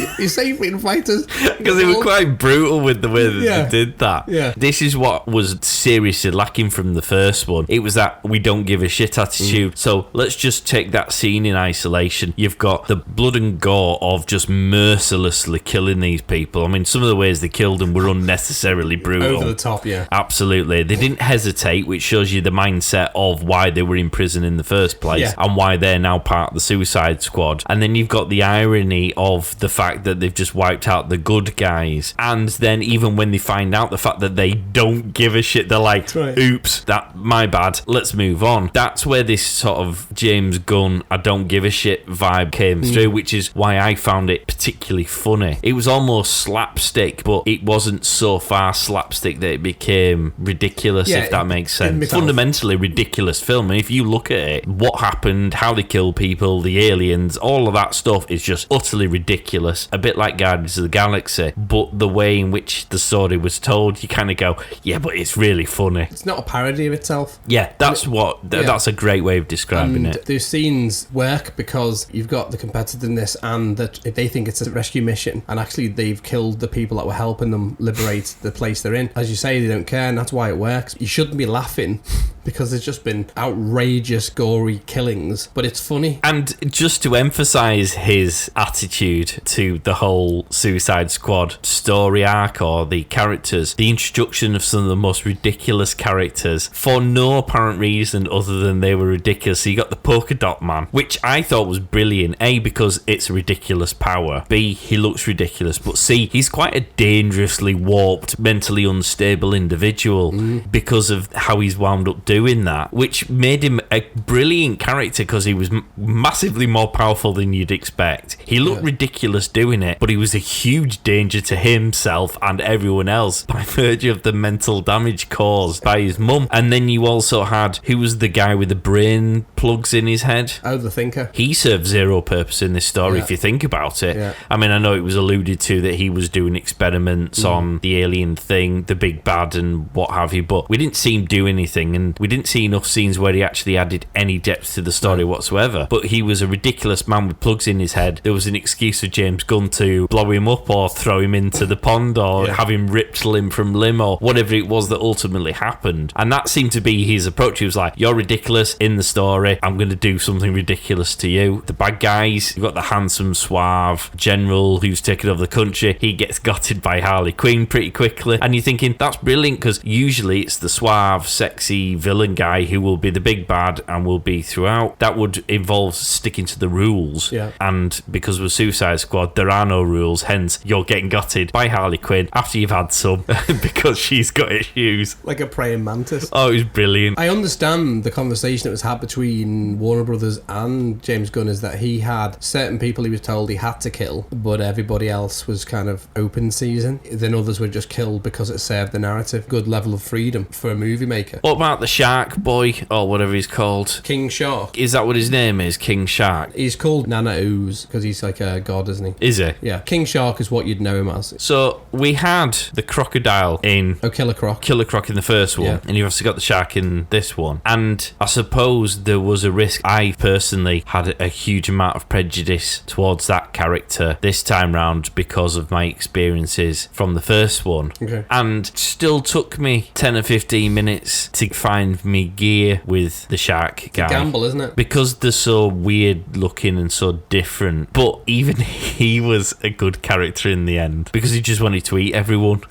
freedom fighters.
Because they were quite brutal with the way that they did that.
Yeah.
This is what was seriously lacking from the first one. It was that we don't give a shit attitude. So let's just take that scene in isolation. You've got the blood and gore of just mercilessly killing these people. I mean, some of the ways they killed them were unnecessarily brutal.
Over the top, yeah.
Absolutely. They didn't hesitate, which shows you the mindset of why they were in prison in the first place and why they're now part of the Suicide Squad. And then you've got the irony of the fact that they've just wiped out the good guys. And then even when they find out the fact that they don't give a shit, they're like, oops, my bad, let's move on. That's where this sort of James Gunn, I don't give a shit vibe came through, which is why I found it particularly funny. It was almost slapstick, but it wasn't so far slapstick that it became ridiculous, if that makes sense. fundamentally ridiculous film. And if you look at it, what happened, how they kill people, the aliens, all of that stuff is just utterly ridiculous. A bit like Guardians of the Galaxy, but the way in which the story was told, you kind of go, yeah, but it's really funny.
It's not a parody of itself.
Yeah, that's that's a great way of describing
and
it.
Those scenes work because you've got the competitiveness and that they think it's a rescue mission, and actually they've killed the people that were helping them liberate the place they're in. As you say, they don't care, and that's why it works. You shouldn't be laughing because there's just been outrageous, gory killings, but it's funny.
And just to emphasise his attitude to the whole Suicide Squad story arc or the characters, the introduction of some of the most ridiculous characters for no apparent reason other than they were ridiculous. So you got the polka dot man, which I thought was brilliant. A, because it's a ridiculous power. B, he looks ridiculous. But C, he's quite a dangerously warped, mentally unstable individual because of how he's wound up doing that, which made him a brilliant character because he was massively more powerful than you'd expect. He looked ridiculous doing it, but he was a huge danger to himself and everyone else by virtue of the mental damage caused by his mum. And then you also had, who was the guy with the brain plugs in his head?
Oh, the Thinker.
He served zero purpose in this story if you think about it.
Yeah.
I mean, I know it was alluded to that he was doing experiments on the alien thing, the big bad and what have you, but we didn't see him do anything, and we didn't see enough scenes where he actually added any depth to the story whatsoever. But he was a ridiculous man with plugs in his head. There was an excuse for James Gunn to blow him up or throw him into the pond or have him ripped limb from limb or whatever it was that ultimately happened. And that seemed to be his approach. He was like, you're ridiculous in the story, I'm going to do something ridiculous to you. The bad guys, you've got the handsome, suave general who's taken over the country. He gets gutted by Harley Quinn pretty quickly. And you're thinking, that's brilliant, because usually it's the suave, sexy villain guy who will be the big bad and will be throughout. That would involve sticking to the rules.
Yeah.
And because with Suicide Squad, there are no rules, hence you're getting gutted by Harley Quinn after you've had some because she's got issues.
Like a praying mantis.
Oh, it was brilliant.
I understand the conversation that was had between Warner Brothers and James Gunn is that he had certain people he was told he had to kill, but everybody else was kind of open season. Then others were just killed because it served the narrative. Good level of freedom for a movie maker.
What about the Shark Boy, or whatever he's called?
King Shark.
Is that what his name is? King Shark?
He's called Nana Ooze because he's like a god, isn't he?
Is he?
Yeah. King Shark is what you'd know him as.
So we had the crocodile in
Killer Croc.
Killer Croc in the first one, and you've also got the shark in this one. And I suppose there was a risk. I personally had a huge amount of prejudice towards that character this time round because of my experiences from the first one.
Okay.
And still took me 10 or 15 minutes to find me gear with the shark guy.
It's a gamble, isn't it?
Because they're so weird looking and so different. But even he was a good character in the end because he just wanted to eat everyone.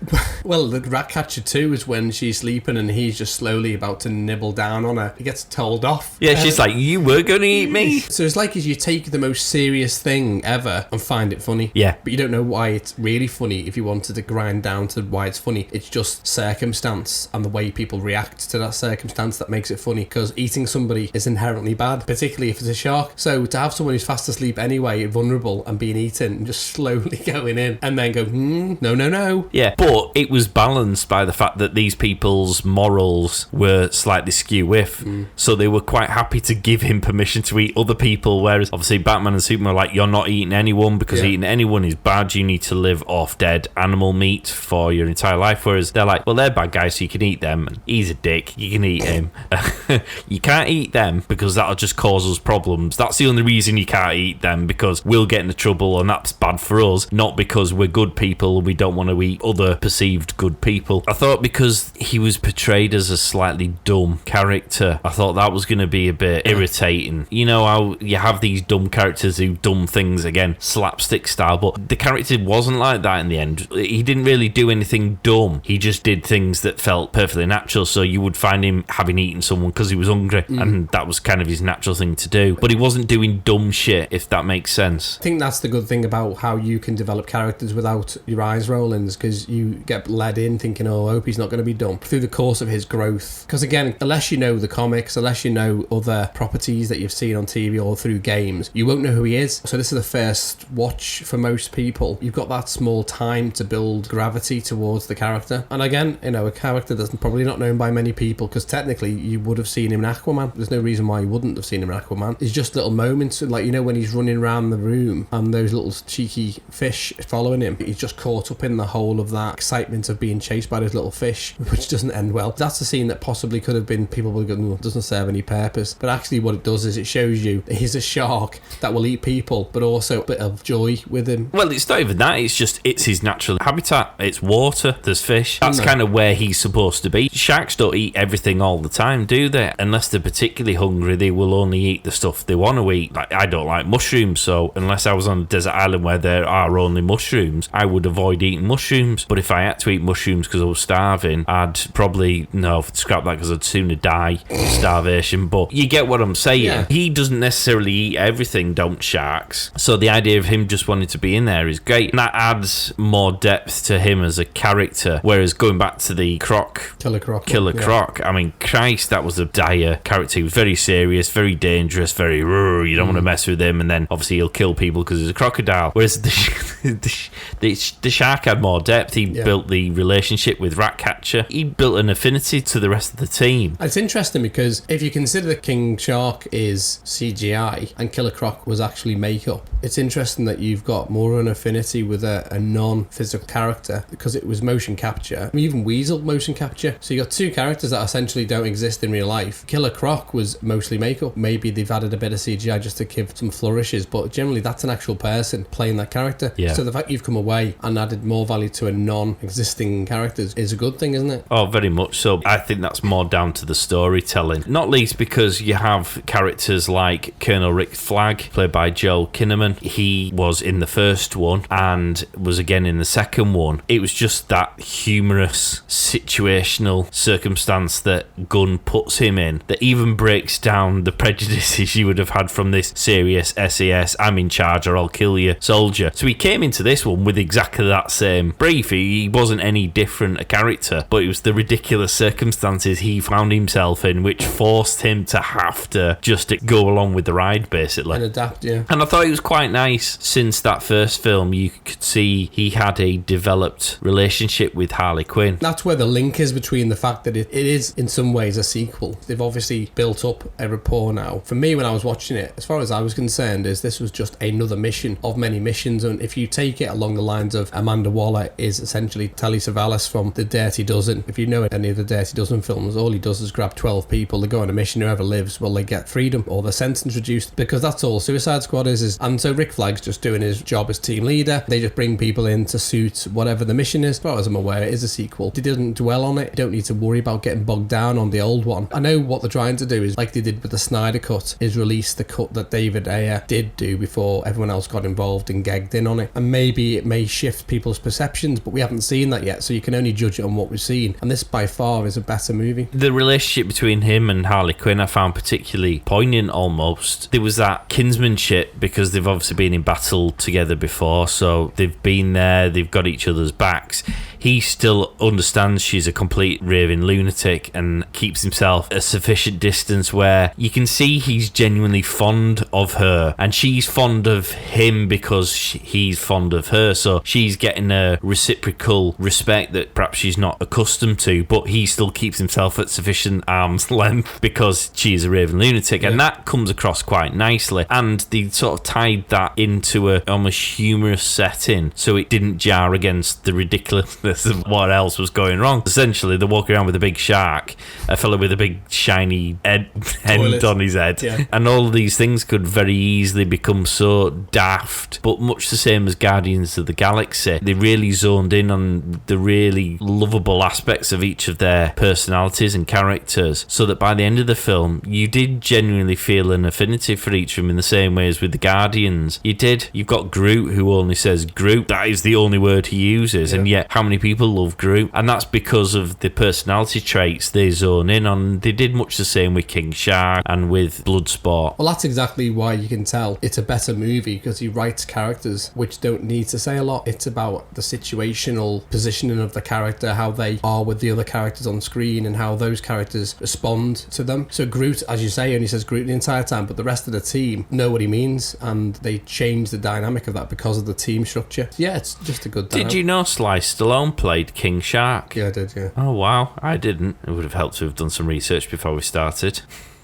Well, the Ratcatcher 2 is when she's sleeping and he's just slowly about to nibble down on her. He gets told off.
Yeah, she's like, you were going to eat me.
So it's like as you take the most serious thing ever and find it funny.
Yeah.
But you don't know why it's really funny if you wanted to grind down to why it's funny. It's just circumstance and the way people react to that circumstance that makes it funny, because eating somebody is inherently bad, particularly if it's a shark. So to have someone who's fast asleep anyway, vulnerable, and being eaten and just slowly going in and then go, no.
Yeah, but it was balanced by the fact that these people's morals were slightly skew-whiff, so they were quite happy to give him permission to eat other people, whereas obviously Batman and Superman are like, you're not eating anyone because eating anyone is bad, you need to live off dead animal meat for your entire life, whereas they're like, well, they're bad guys so you can eat them, and he's a dick, you can eat him. You can't eat them because that'll just cause us problems. That's the only reason you can't eat them, because we'll get into trouble and that's bad for us, not because we're good people and we don't want to eat other perceived good people. I thought because he was portrayed as a slightly dumb character, I thought that was going to be a bit irritating. You know how you have these dumb characters who dumb things, again, slapstick style, but the character wasn't like that in the end. He didn't really do anything dumb. He just did things that felt perfectly natural, so you would find him having eaten someone because he was hungry, and that was kind of his natural thing to do. But he wasn't doing dumb shit, if that makes sense.
I think that's the good thing about how you can develop characters without your eyes rolling, because you get led in thinking, oh, I hope he's not going to be dumb through the course of his growth. Because again, unless you know the comics, unless you know other other properties that you've seen on TV or through games, you won't know who he is. So this is the first watch for most people. You've got that small time to build gravity towards the character. And again, a character that's probably not known by many people, because technically you would have seen him in Aquaman. There's no reason why you wouldn't have seen him in Aquaman. It's just little moments, like, when he's running around the room and those little cheeky fish following him, he's just caught up in the whole of that excitement of being chased by those little fish, which doesn't end well. That's a scene that possibly could have been, people would go, doesn't serve any purpose. But actually what it does is it shows you that he's a shark that will eat people, but also a bit of joy with him.
Well, it's not even that, it's his natural habitat. It's water, there's fish. That's kind of where he's supposed to be. Sharks don't eat everything all the time, do they? Unless they're particularly hungry, they will only eat the stuff they want to eat. Like, I don't like mushrooms, so unless I was on a desert island where there are only mushrooms, I would avoid eating mushrooms. But if I had to eat mushrooms because I was starving, I'd probably scrap that, because I'd sooner die of starvation. But you get what I'm saying.
Yeah.
He doesn't necessarily eat everything, don't sharks? So the idea of him just wanting to be in there is great, and that adds more depth to him as a character. Whereas going back to the Killer Croc, I mean, Christ, that was a dire character. He was very serious, very dangerous, very you don't want to mess with him, and then obviously he'll kill people because he's a crocodile. Whereas the shark had more depth. He built the relationship with Ratcatcher. He built an affinity to the rest of the team.
It's interesting because if you consider that King Shark is CGI and Killer Croc was actually makeup, it's interesting that you've got more of an affinity with a non-physical character, because it was motion capture. I mean, even Weasel motion capture. So you got two characters that essentially don't exist in real life. Killer Croc was mostly makeup. Maybe they've added a bit of CGI just to give some flourishes, but generally that's an actual person playing that character.
Yeah.
So the fact you've come away and added more value to a non-existing character is a good thing, isn't it?
Oh, very much so. I think that's more down to the storytelling. Not least because you have characters like Colonel Rick Flag, played by Joel Kinnaman. He was in the first one and was again in the second one. It was just that humorous situational circumstance that Gunn puts him in that even breaks down the prejudices you would have had from this serious SAS, I'm in charge or I'll kill you soldier. So he came into this one with exactly that same brief. He wasn't any different a character, but it was the ridiculous circumstances he found himself in which forced him to have to just go along with the ride, basically.
And adapt, yeah.
And I thought it was quite nice. Since that first film, you could see he had a developed relationship with Harley Quinn.
That's where the link is between the fact that it is in some ways a sequel. They've obviously built up a rapport now. For me, when I was watching it, as far as I was concerned, is this was just another mission of many missions. And if you take it along the lines of Amanda Waller is essentially Telly Savalas from The Dirty Dozen. If you know any of the Dirty Dozen films, all he does is grab 12 people, they go on a mission, whoever lives, well, they get freedom or their sentence reduced, because that's all Suicide Squad is. And so Rick Flag's just doing his job as team leader. They just bring people in to suit whatever the mission is. As far as I'm aware, it is a sequel. They didn't dwell on it. You don't need to worry about getting bogged down on the old one. I know what they're trying to do is, like they did with the Snyder Cut, is release the cut that David Ayer did do before everyone else got involved and gagged in on it. And maybe it may shift people's perceptions, but we haven't seen that yet, so you can only judge it on what we've seen. And this by far is a better movie.
The relationship between him and Harley Quinn I found particularly poignant almost. There was that kinsmanship because they've obviously been in battle together before, so they've been there, they've got each other's backs. He still understands she's a complete raving lunatic and keeps himself a sufficient distance where you can see he's genuinely fond of her and she's fond of him because he's fond of her, so she's getting a reciprocal respect that perhaps she's not accustomed to, but he still keeps himself at sufficient arm's length because she's a raving lunatic. And that comes across quite nicely, and they sort of tied that into a almost humorous setting so it didn't jar against the ridiculousness of what else was going wrong. Essentially, they're walking around with a big shark, a fella with a big shiny end on his head, and all of these things could very easily become so daft, but much the same as Guardians of the Galaxy. They really zoned in on the really lovable aspects of each of their personalities and characters, so that by the end of the film, you did genuinely feel an affinity for each of them in the same way as with the Guardians. You did. You've got Groot, who only says Groot. That is the only word he uses, and yet how many people love Groot, and that's because of the personality traits they zone in on. They did much the same with King Shark and with Bloodsport.
Well, that's exactly why you can tell it's a better movie, because he writes characters which don't need to say a lot. It's about the situational positioning of the character, how they are with the other characters on screen, and how those characters respond to them. So Groot, as you say, only says Groot the entire time, but the rest of the team know what he means, and they change the dynamic of that because of the team structure. Yeah, it's just a good dynamic.
Did you know Sly Stallone played King Shark?
Yeah, I did, yeah.
Oh, wow. I didn't. It would have helped to have done some research before we started.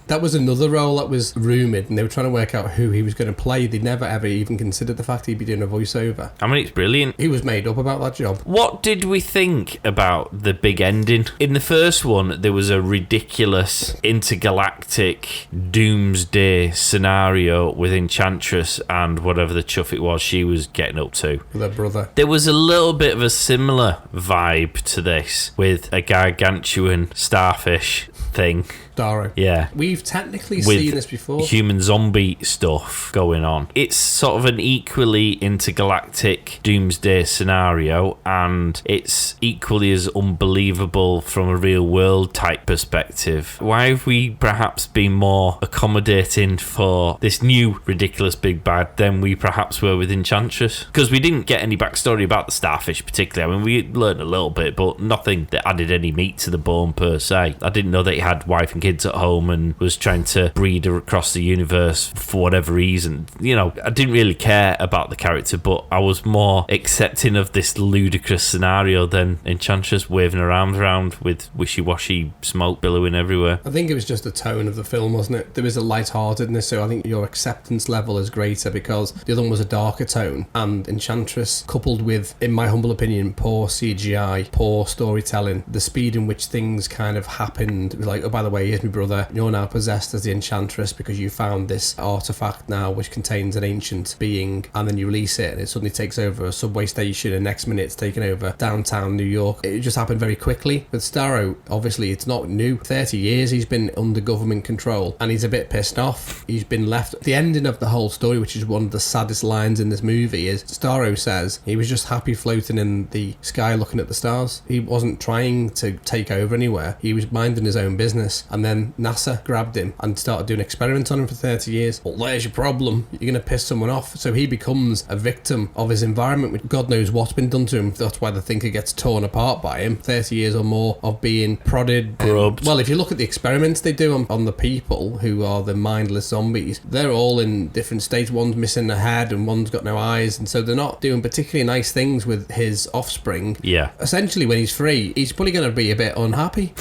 That was another role that was rumoured, and they were trying to work out who he was going to play. They never ever even considered the fact he'd be doing a voiceover.
I mean, it's brilliant.
He was made up about that job.
What did we think about the big ending? In the first one, there was a ridiculous intergalactic doomsday scenario with Enchantress and whatever the chuff it was she was getting up to.
With her brother.
There was a little bit of a similar vibe to this with a gargantuan starfish thing.
Starro.
Yeah.
We've technically
With
seen this before.
human zombie stuff going on. It's sort of an equally intergalactic doomsday scenario, and it's equally as unbelievable from a real world type perspective. Why have we perhaps been more accommodating for this new ridiculous big bad than we perhaps were with Enchantress? Because we didn't get any backstory about the starfish particularly. I mean, we learned a little bit, but nothing that added any meat to the bone per se. I didn't know that he had wife and kids at home and was trying to breed her across the universe for whatever reason. You know, I didn't really care about the character, but I was more accepting of this ludicrous scenario than Enchantress waving her arms around with wishy-washy smoke billowing everywhere.
I think it was just the tone of the film, wasn't it? There was a lightheartedness, so I think your acceptance level is greater because the other one was a darker tone, and Enchantress, coupled with, in my humble opinion, poor CGI, poor storytelling, the speed in which things kind of happened, like, oh, by the way, here's my brother, you're now possessed as the Enchantress because you found this artifact now which contains an ancient being, and then you release it and it suddenly takes over a subway station, and next minute it's taken over downtown New York. It just happened very quickly. With Starro, obviously it's not new. 30 years he's been under government control, and he's a bit pissed off. He's been left. The ending of the whole story, which is one of the saddest lines in this movie, is Starro says he was just happy floating in the sky looking at the stars. He wasn't trying to take over anywhere. He was minding his own business, and then NASA grabbed him and started doing experiments on him for 30 years. Well, there's your problem. You're going to piss someone off. So he becomes a victim of his environment, which God knows what's been done to him. That's why the thinker gets torn apart by him. 30 years or more of being prodded.
Grubbed.
Well, if you look at the experiments they do on the people who are the mindless zombies, they're all in different states. One's missing a head and one's got no eyes. And so they're not doing particularly nice things with his offspring.
Yeah.
Essentially, when he's free, he's probably going to be a bit unhappy.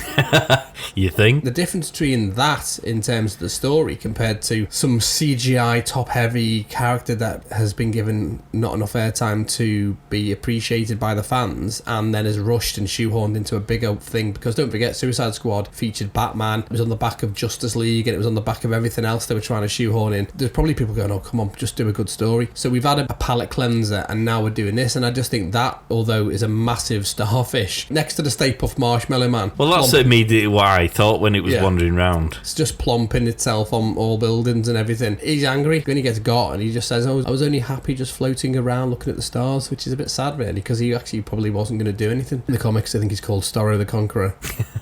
You think?
The difference between that in terms of the story compared to some CGI top-heavy character that has been given not enough airtime to be appreciated by the fans and then is rushed and shoehorned into a bigger thing, because don't forget, Suicide Squad featured Batman, it was on the back of Justice League, and it was on the back of everything else they were trying to shoehorn in. There's probably people going, oh come on, just do a good story. So we've had a palate cleanser and now we're doing this, and I just think that, although is a massive starfish next to the Stay Puft Marshmallow Man,
Well, that's immediately what I thought when it was wandering round.
it's just plomping itself on all buildings and everything. He's angry when he gets got, and he just says, oh, I was only happy just floating around looking at the stars, which is a bit sad really, because he actually probably wasn't going to do anything. In the comics I think he's called Starro the Conqueror.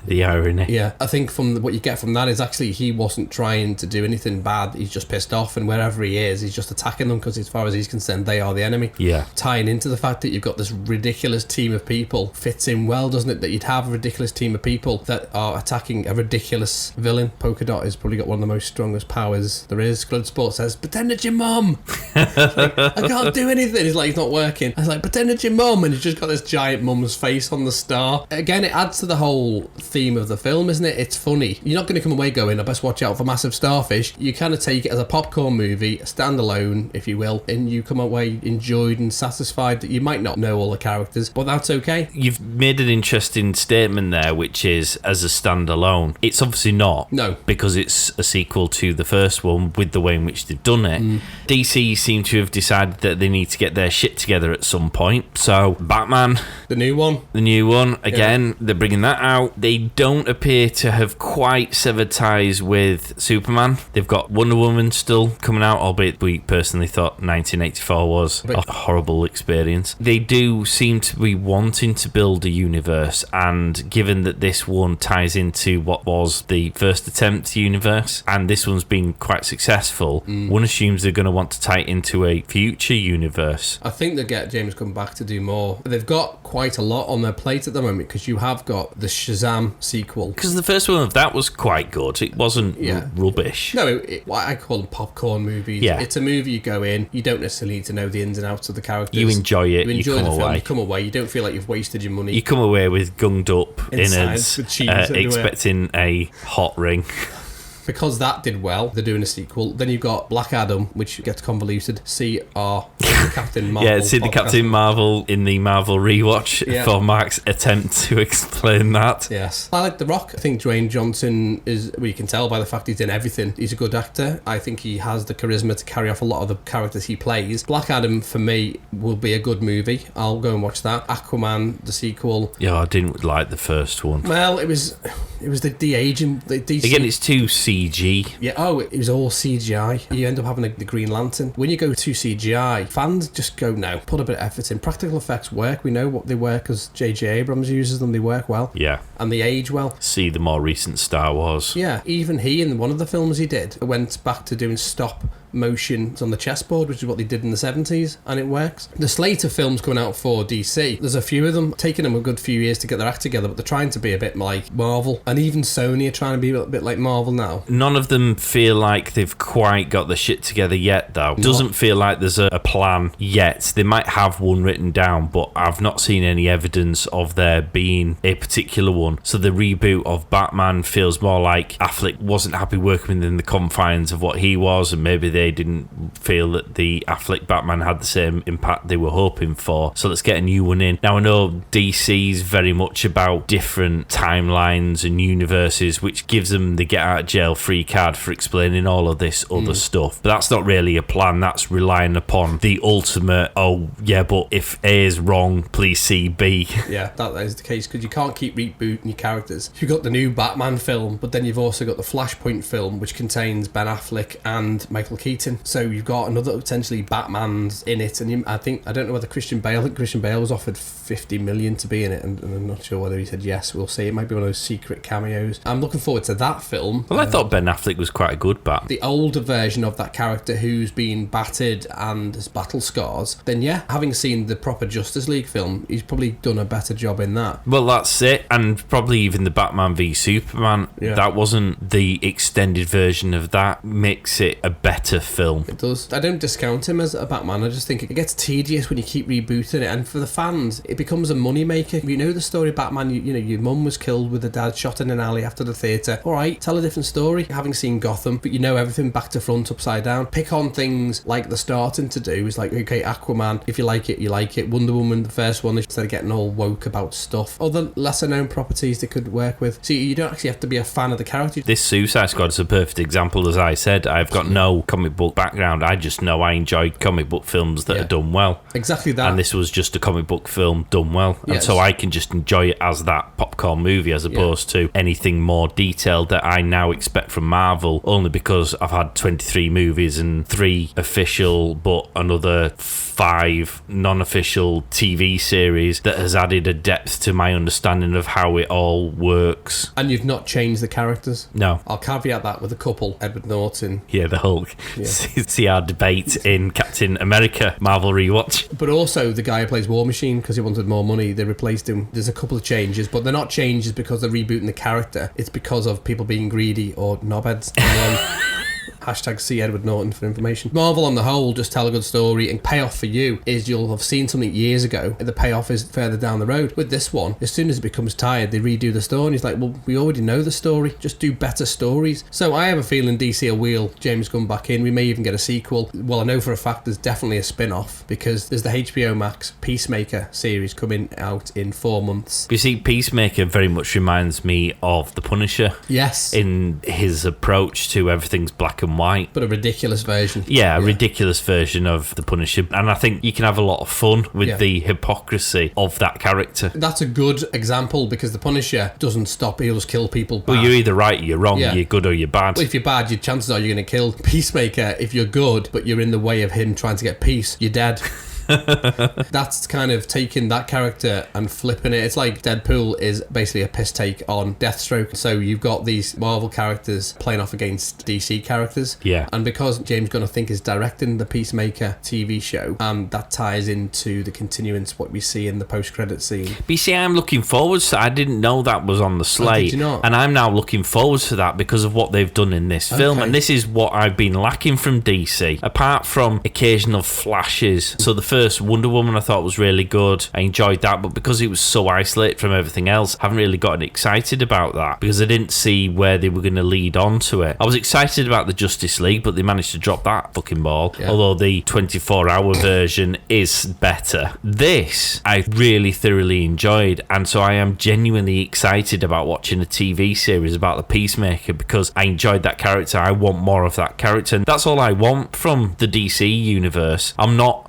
The irony.
Yeah, I think from what you get from that is actually he wasn't trying to do anything bad, he's just pissed off, and wherever he is he's just attacking them, because as far as he's concerned they are the enemy.
Yeah.
Tying into the fact that you've got this ridiculous team of people fits in well, doesn't it, that you'd have a ridiculous team of people that are attacking a ridiculous villain. Polka Dot has probably got one of the most strongest powers there is. Bloodsport says, pretend it's your mum. Like, I can't do anything. He's like, he's not working. I was like, pretend it's your mum, and he's just got this giant mum's face on the star. Again, it adds to the whole theme of the film, isn't it? It's funny. You're not going to come away going, I best watch out for massive starfish. You kind of take it as a popcorn movie, a standalone, if you will, and you come away enjoyed and satisfied that you might not know all the characters, but that's okay.
You've made an interesting statement there, which is, as a standalone, it's obviously obviously not.
No.
Because it's a sequel to the first one with the way in which they've done it. DC seem to have decided that they need to get their shit together at some point. So, Batman,
The new one.
again, they're bringing that out. They don't appear to have quite severed ties with Superman. They've got Wonder Woman still coming out, albeit we personally thought 1984 was a horrible experience. They do seem to be wanting to build a universe, and given that this one ties into what was the first attempt universe, and this one's been quite successful, one assumes they're going to want to tie it into a future universe.
I think they'll get James Gunn back to do more. They've got quite a lot on their plate at the moment, because you have got the Shazam sequel.
Because the first one of that was quite good. It wasn't rubbish.
No, what I call them popcorn movies.
Yeah.
It's a movie you go in, you don't necessarily need to know the ins and outs of the characters.
You enjoy it,
You enjoy
you come
the film,
away.
you come away, you don't feel like you've wasted your money.
You come away with gunged up
Inside,
innards,
with cheese everywhere.
expecting a hot ring.
Because that did well, they're doing a sequel. Then you've got Black Adam, which gets convoluted. See our Captain Marvel.
Yeah, see the
podcast.
Captain Marvel in the Marvel rewatch for Mark's attempt to explain that.
Yes. I like The Rock. I think Dwayne Johnson is, well, you can tell by the fact he's in everything. He's a good actor. I think he has the charisma to carry off a lot of the characters he plays. Black Adam, for me, will be a good movie. I'll go and watch that. Aquaman, the sequel.
Yeah, I didn't like the first one.
Well, it was the de-aging. The DC.
Again, it's too CG.
Yeah, it was all CGI. You end up having the Green Lantern. When you go to CGI, fans just go, no, put a bit of effort in. Practical effects work. We know what they work because J.J. Abrams uses them. They work well.
Yeah.
And they age well.
See the more recent Star Wars.
Yeah, even he, in one of the films he did, went back to doing stop motions on the chessboard, which is what they did in the 70s, and it works. The slate of films coming out for DC, there's a few of them, taking them a good few years to get their act together, but they're trying to be a bit like Marvel, and even Sony are trying to be a bit like Marvel now.
None of them feel like they've quite got the shit together yet, though. Doesn't feel like there's a plan yet. They might have one written down, but I've not seen any evidence of there being a particular one. So the reboot of Batman feels more like Affleck wasn't happy working within the confines of what he was, and maybe they didn't feel that the Affleck Batman had the same impact they were hoping for. So let's get a new one in. Now, I know DC's very much about different timelines and universes, which gives them the get out of jail free card for explaining all of this other stuff. But that's not really a plan. That's relying upon the ultimate, oh yeah, but if A is wrong, please see B.
Yeah, that is the case, because you can't keep rebooting your characters. You've got the new Batman film, but then you've also got the Flashpoint film, which contains Ben Affleck and Michael Keaton. So you've got another potentially Batman's in it, and I don't know whether Christian Bale was offered 50 million to be in it, and I'm not sure whether he said yes. We'll see. It might be one of those secret cameos. I'm looking forward to that film.
Well, I thought Ben Affleck was quite a good Bat.
The older version of that character who's been battered and has battle scars, then yeah, having seen the proper Justice League film, he's probably done a better job in that.
Well, that's it. And probably even the Batman v Superman, that wasn't the extended version of that, makes it a better film.
It does. I don't discount him as a Batman. I just think it gets tedious when you keep rebooting it, and for the fans it becomes a money maker. You know the story of Batman, you know your mum was killed with her dad shot in an alley after the theatre. Alright, tell a different story, having seen Gotham, but you know everything back to front, upside down. Pick on things like they're starting to do. Is like, okay, Aquaman, if you like it, you like it. Wonder Woman, the first one, instead of getting all woke about stuff. Other lesser known properties they could work with. See, you don't actually have to be a fan of the character.
This Suicide Squad is a perfect example. As I said, I've got no comic book background. I just know I enjoy comic book films that are done well.
Exactly that.
And this was just a comic book film done well. And so I can just enjoy it as that popcorn movie as opposed to anything more detailed that I now expect from Marvel, only because I've had 23 movies and 3 official but another 5 non-official TV series that has added a depth to my understanding of how it all works.
And you've not changed the characters?
No.
I'll caveat that with a couple. Edward Norton.
Yeah, the Hulk. Yeah. See our debate in Captain America Marvel rewatch.
But also the guy who plays War Machine, because he wanted more money, they replaced him. There's a couple of changes, but they're not changes because they're rebooting the character. It's because of people being greedy or knobheads. Hashtag see Edward Norton for information. Marvel on the whole just tell a good story, and payoff for you is you'll have seen something years ago, and the payoff is further down the road. With this one, as soon as it becomes tired, they redo the story, and it's like, well, we already know the story, just do better stories. So I have a feeling DC will wheel James Gunn back in. We may even get a sequel. Well, I know for a fact there's definitely a spin-off, because there's the HBO Max Peacemaker series coming out in 4 months.
You see, Peacemaker very much reminds me of The Punisher.
Yes.
In his approach to everything's black and white.
But a ridiculous version.
Yeah, a ridiculous version of The Punisher. And I think you can have a lot of fun with the hypocrisy of that character.
That's a good example, because the Punisher doesn't stop, he'll just kill people bad.
Well, you're either right or you're wrong, you're good or you're bad.
Well, if you're bad, your chances are you're going to kill. Peacemaker, if you're good, but you're in the way of him trying to get peace, you're dead. That's kind of taking that character and flipping it. It's like Deadpool is basically a piss take on Deathstroke. So you've got these Marvel characters playing off against DC characters.
Yeah.
And because James Gunn, I think, is directing the Peacemaker TV show, and that ties into the continuance what we see in the post-credit scene.
But you see, I'm looking forward to that. I didn't know that was on the slate.
Did you not?
And I'm now looking forward to that because of what they've done in this film. And this is what I've been lacking from DC, apart from occasional flashes. So the first Wonder Woman I thought was really good. I enjoyed that, but because it was so isolated from everything else, I haven't really gotten excited about that because I didn't see where they were going to lead on to it. I was excited about the Justice League, but they managed to drop that fucking ball. Yeah. Although the 24-hour version is better. This I really thoroughly enjoyed, and so I am genuinely excited about watching a TV series about the Peacemaker because I enjoyed that character. I want more of that character, and that's all I want from the DC universe. I'm not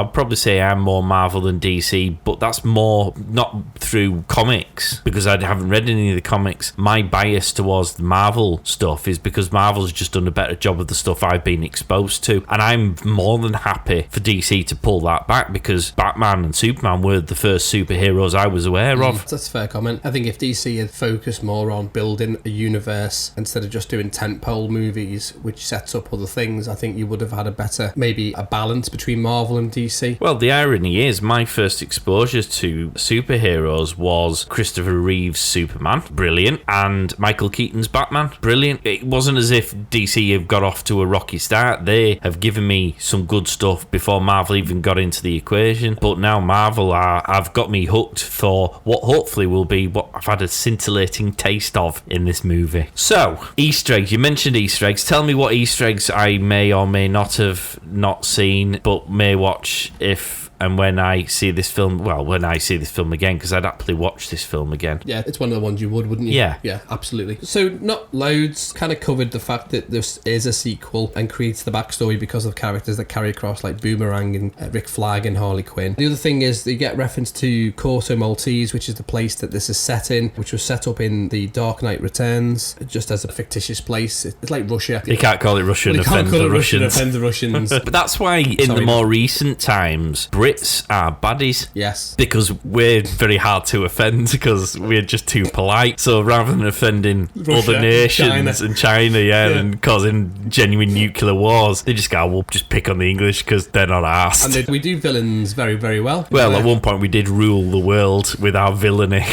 I'd probably say I'm more Marvel than DC, but that's more not through comics because I haven't read any of the comics. My bias towards the Marvel stuff is because Marvel's just done a better job of the stuff I've been exposed to, and I'm more than happy for DC to pull that back because Batman and Superman were the first superheroes I was aware of.
That's a fair comment. I think if DC had focused more on building a universe instead of just doing tentpole movies which sets up other things, I think you would have had a better, maybe a balance between Marvel and DC.
Well, the irony is my first exposure to superheroes was Christopher Reeve's Superman, brilliant, and Michael Keaton's Batman, brilliant. It wasn't as if DC have got off to a rocky start. They have given me some good stuff before Marvel even got into the equation, but now Marvel have got me hooked for what hopefully will be what I've had a scintillating taste of in this movie. So, Easter eggs. You mentioned Easter eggs. Tell me what Easter eggs I may or may not have not seen, but may watch if and when I see this film, when I see this film again, because I'd happily watch this film again.
Yeah, it's one of the ones you would, wouldn't you?
Yeah.
Yeah, absolutely. So, not loads, kind of covered the fact that this is a sequel and creates the backstory because of characters that carry across, like Boomerang and Rick Flag and Harley Quinn. The other thing is you get reference to Corto Maltese, which is the place that this is set in, which was set up in The Dark Knight Returns, just as a fictitious place. It's like Russia.
You can't call it Russia and offend the Russians.
Offend the Russians.
But that's why in the more recent times, Brits are baddies.
Yes.
Because we're very hard to offend because we're just too polite. So rather than offending
Russia,
other nations and China, and causing genuine nuclear wars, they just go, we'll just pick on the English because they're not arsed.
And we do villains very, very well.
Well, at one point we did rule the world with our villainy.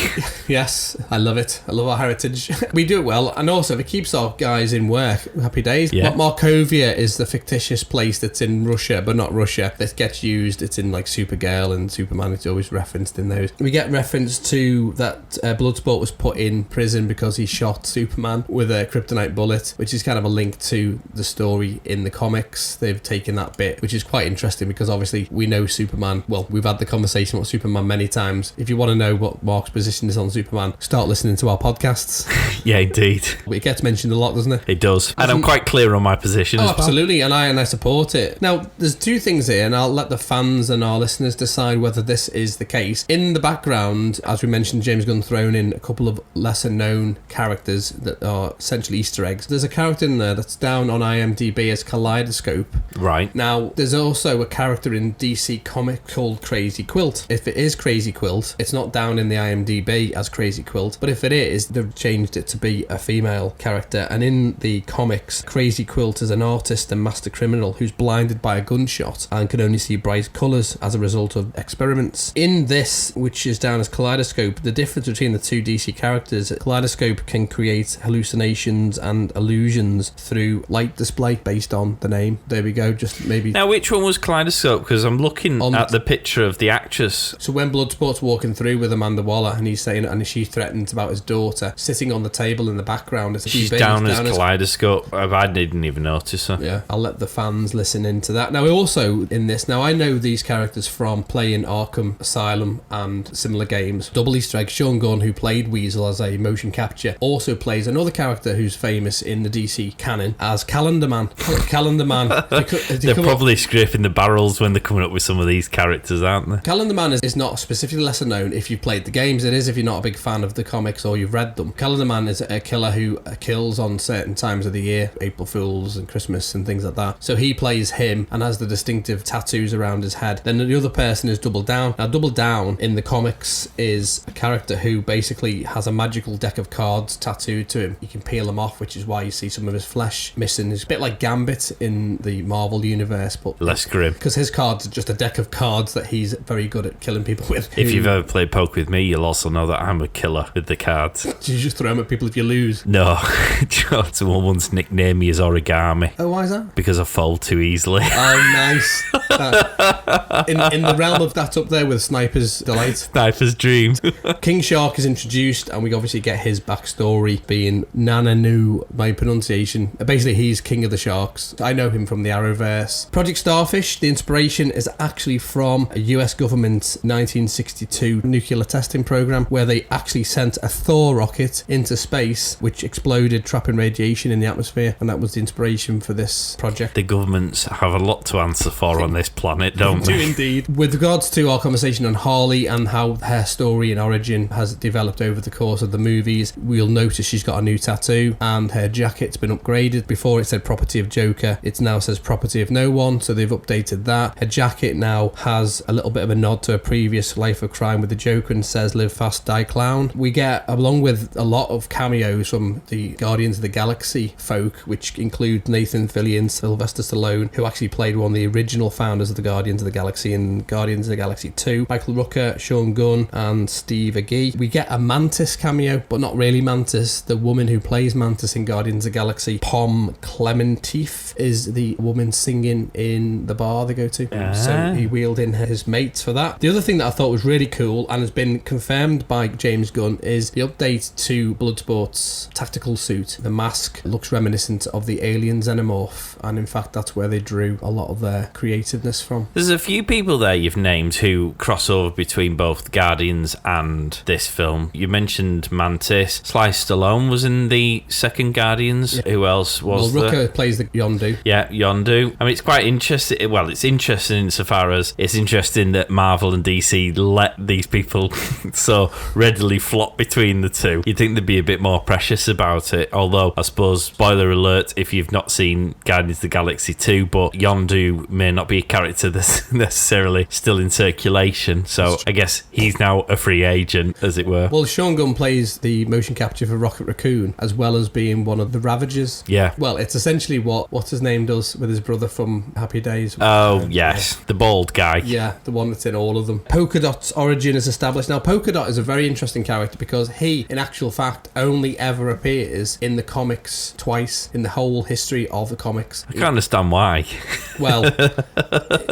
Yes, I love it. I love our heritage. We do it well, and also it keeps our guys in work. Happy days.
Yeah.
Markovia is the fictitious place that's in Russia, but not Russia, that gets used. It's in like Supergirl and Superman. It's always referenced in those. We get reference to that Bloodsport was put in prison because he shot Superman with a kryptonite bullet, which is kind of a link to the story in the comics. They've taken that bit, which is quite interesting because obviously we know Superman. Well, we've had the conversation about Superman many times. If you want to know what Mark's position is on Superman, start listening to our podcasts.
Yeah, indeed.
It gets mentioned a lot, doesn't it?
It does. And I'm quite clear on my position as well.
Absolutely, and I support it. Now, there's two things here, and I'll let the fans and our listeners decide whether this is the case. In the background, as we mentioned, James Gunn thrown in a couple of lesser known characters that are essentially Easter eggs. There's a character in there that's down on IMDb as Kaleidoscope.
Right.
Now, there's also a character in DC Comics called Crazy Quilt. If it is Crazy Quilt, it's not down in the IMDb as Crazy Quilt, but if it is, they've changed it to be a female character. And in the comics, Crazy Quilt is an artist and master criminal who's blinded by a gunshot and can only see bright colours as a result of experiments. In this, which is down as Kaleidoscope, the difference between the two DC characters, Kaleidoscope can create hallucinations and illusions through light display based on the name. There we go, just maybe...
Now, which one was Kaleidoscope? Because I'm looking at the picture of the actress.
So when Bloodsport's walking through with Amanda Waller and he's saying, and she threatens about his daughter, sitting on the table in the background.
She's down as Kaleidoscope. I didn't even notice her.
Yeah, I'll let the fans listen into that. Now, also in this, now I know these characters from playing Arkham Asylum and similar games. Double Easter egg, Sean Gunn, who played Weasel as a motion capture, also plays another character who's famous in the DC canon as Calendar Man. Calendar Man.
They're probably scraping the barrels when they're coming up with some of these characters, aren't they?
Calendar Man is not specifically lesser known if you've played the games. It is if you're not a big fan of the comics or you've read them. Calendar Man is a killer who kills on certain times of the year, April Fools and Christmas and things like that. So he plays him and has the distinctive tattoos around his head. Then the other person is Double Down. Now, Double Down in the comics is a character who basically has a magical deck of cards tattooed to him. You can peel them off, which is why you see some of his flesh missing. It's a bit like Gambit in the Marvel universe, but
less grim.
Because his cards are just a deck of cards that he's very good at killing people with.
If you've ever played poker with me, you'll also know that I'm a killer with the cards.
Do you just throw them at people if you lose?
No. Someone once nicknamed me as Origami.
Oh, why is that?
Because I fold too easily.
Oh, nice. In the realm of that up there with Sniper's Delight.
Sniper's Dreams.
King Shark is introduced, and we obviously get his backstory being Nananu, my pronunciation. Basically, he's king of the sharks. I know him from the Arrowverse. Project Starfish, the inspiration is actually from a US government 1962 nuclear testing program where they actually sent a Thor rocket into space, which exploded, trapping radiation in the atmosphere, and that was the inspiration for this project.
The governments have a lot to answer for on this planet, don't they?
Do indeed. With regards to our conversation on Harley and how her story and origin has developed over the course of the movies, we'll notice she's got a new tattoo and her jacket's been upgraded. Before it said property of Joker, it now says property of no one, so they've updated that. Her jacket now has a little bit of a nod to a previous Life of Crime with the Joker and says live fast, die clown. We get, along with a lot of cameos from the Guardians of the Galaxy folk, which include Nathan Fillion, Sylvester Stallone, who actually played one of the original founders of the Guardians of the Galaxy in Guardians of the Galaxy 2, Michael Rooker, Sean Gunn and Steve Agee. We get a Mantis cameo, but not really Mantis. The woman who plays Mantis in Guardians of the Galaxy, Pom Clementif, is the woman singing in the bar they go to. So he wheeled in his mates for that. The other thing that I thought was really cool and has been confirmed by James Gunn is the update to Bloodsport's tactical suit. The mask looks reminiscent of the alien xenomorph, and in fact that's where they drew a lot of their creativeness from.
There's a few people there you've named who cross over between both Guardians and this film. You mentioned Mantis. Sly Stallone was in the second Guardians. Yeah. Who else was there?
Rooker plays the Yondu.
Yeah, Yondu. I mean, it's quite interesting. Well, it's interesting insofar as it's interesting that Marvel and DC let these people so readily flop between the two. You'd think they'd be a bit more precious about it. Although, I suppose, spoiler alert, if you've not seen Guardians of the Galaxy 2, but Yondu may not be a character that's necessarily still in circulation. So I guess he's now a free agent, as it were.
Well, Sean Gunn plays the motion capture for Rocket Raccoon, as well as being one of the Ravagers.
Yeah.
Well, it's essentially what's his name does with his brother from Happy Days.
Oh, yes. The bald guy.
Yeah, the one that's in all of them. Polka Dot's origin is established. Now, Polka Dot is a very interesting character because he, in actual fact, only ever appears in the comics twice in the whole history of the comics.
I can't understand why.
Well,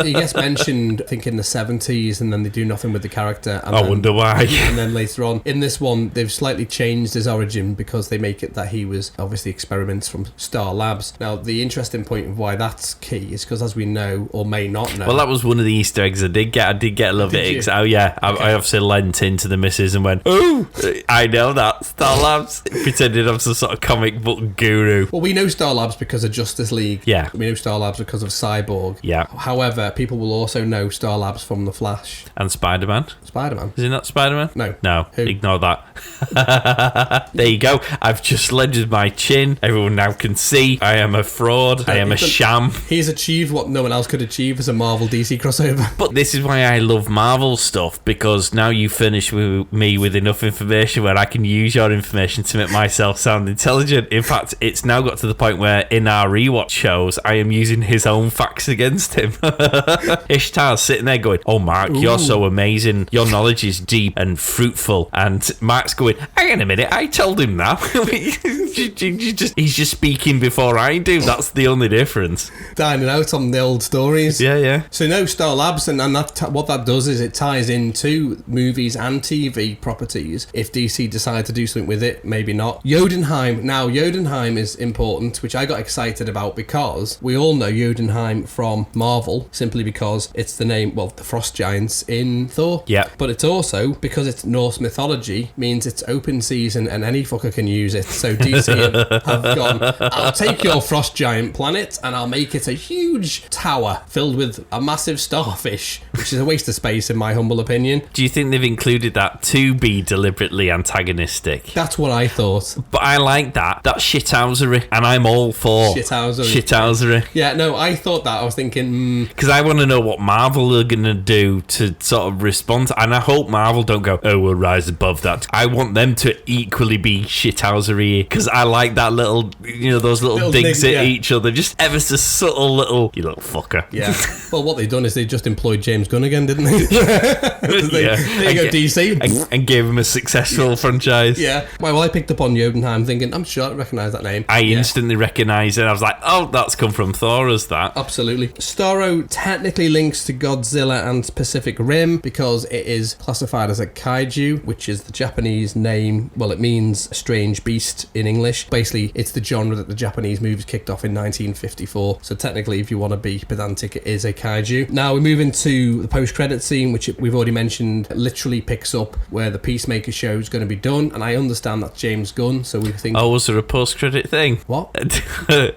he gets mentioned, I think, in the 70s, and then they do nothing with the character. And
I wonder why.
And then later on, in this one, they've slightly changed his origin because they make it that he was obviously experiments from Star Labs. Now, the interesting point of why that's key is because, as we know, or may not know...
Well, that was one of the Easter eggs I did get. I did get a little bit... Oh, yeah. Okay. I obviously lent into the missus and went, oh, I know that. Star Labs. Pretended I'm some sort of comic book guru.
Well, we know Star Labs because of Justice League.
Yeah.
We know Star Labs because of Cyborg.
Yeah.
However, people will also know Star Labs from The Flash.
And Spider-Man.
Spider-Man.
Is he not Spider-Man?
No.
No.
Who?
Ignore that. There you go. I've just ledgered my chin. Everyone now can see I am a fraud. I am a sham.
He's achieved what no one else could achieve as a Marvel DC crossover.
But this is why I love Marvel stuff, because now you furnish me with enough information where I can use your information to make myself sound intelligent. In fact, it's now got to the point where in our rewatch shows, I am using his own fact facts against him. Ishtar's sitting there going, "Oh, Mark, you're so amazing. Your knowledge is deep and fruitful." And Mark's going, "Hang on a minute, I told him that." He's just speaking before I do. That's the only difference.
Dining out on the old stories.
Yeah.
So no, Star Labs, and what that does is it ties into movies and TV properties. If DC decide to do something with it, maybe not. Jotunheim. Now, Jotunheim is important, which I got excited about because we all know Jotunheim from Marvel, simply because it's the name, well, the frost giants in Thor.
Yeah.
But it's also, because it's Norse mythology, means it's open season and any fucker can use it. So DC have gone, I'll take your frost giant planet and I'll make it a huge tower filled with a massive starfish, which is a waste of space in my humble opinion.
Do you think they've included that to be deliberately antagonistic?
That's what I thought.
But I like that. That's shithousery, and I'm all for shithousery.
Yeah, no, I thought that. I was thinking...
Because I want to know what Marvel are going to do to sort of respond to, and I hope Marvel don't go, "Oh, we'll rise above that." I want them to equally be shithousery, because I like that little, those little digs at each other. Just ever so subtle little, you little fucker.
Yeah. Well, what they've done is they just employed James Gunn again, didn't they? There you go, DC.
And gave him a successful franchise.
Yeah. Well, I picked up on Jotunheim thinking, I'm sure I recognise that name.
I instantly recognised it. I was like, oh, that's come from Thor as that.
Absolutely. Starro technically links to Godzilla and Pacific Rim because it is classified as a kaiju, which is the Japanese name. Well, it means strange beast in English. Basically, it's the genre that the Japanese movies kicked off in 1954. So technically, if you want to be pedantic, it is a kaiju. Now we move into the post-credit scene, which we've already mentioned, literally picks up where the Peacemaker show is going to be done. And I understand that's James Gunn, so we think...
Oh, was there a post-credit thing?
What?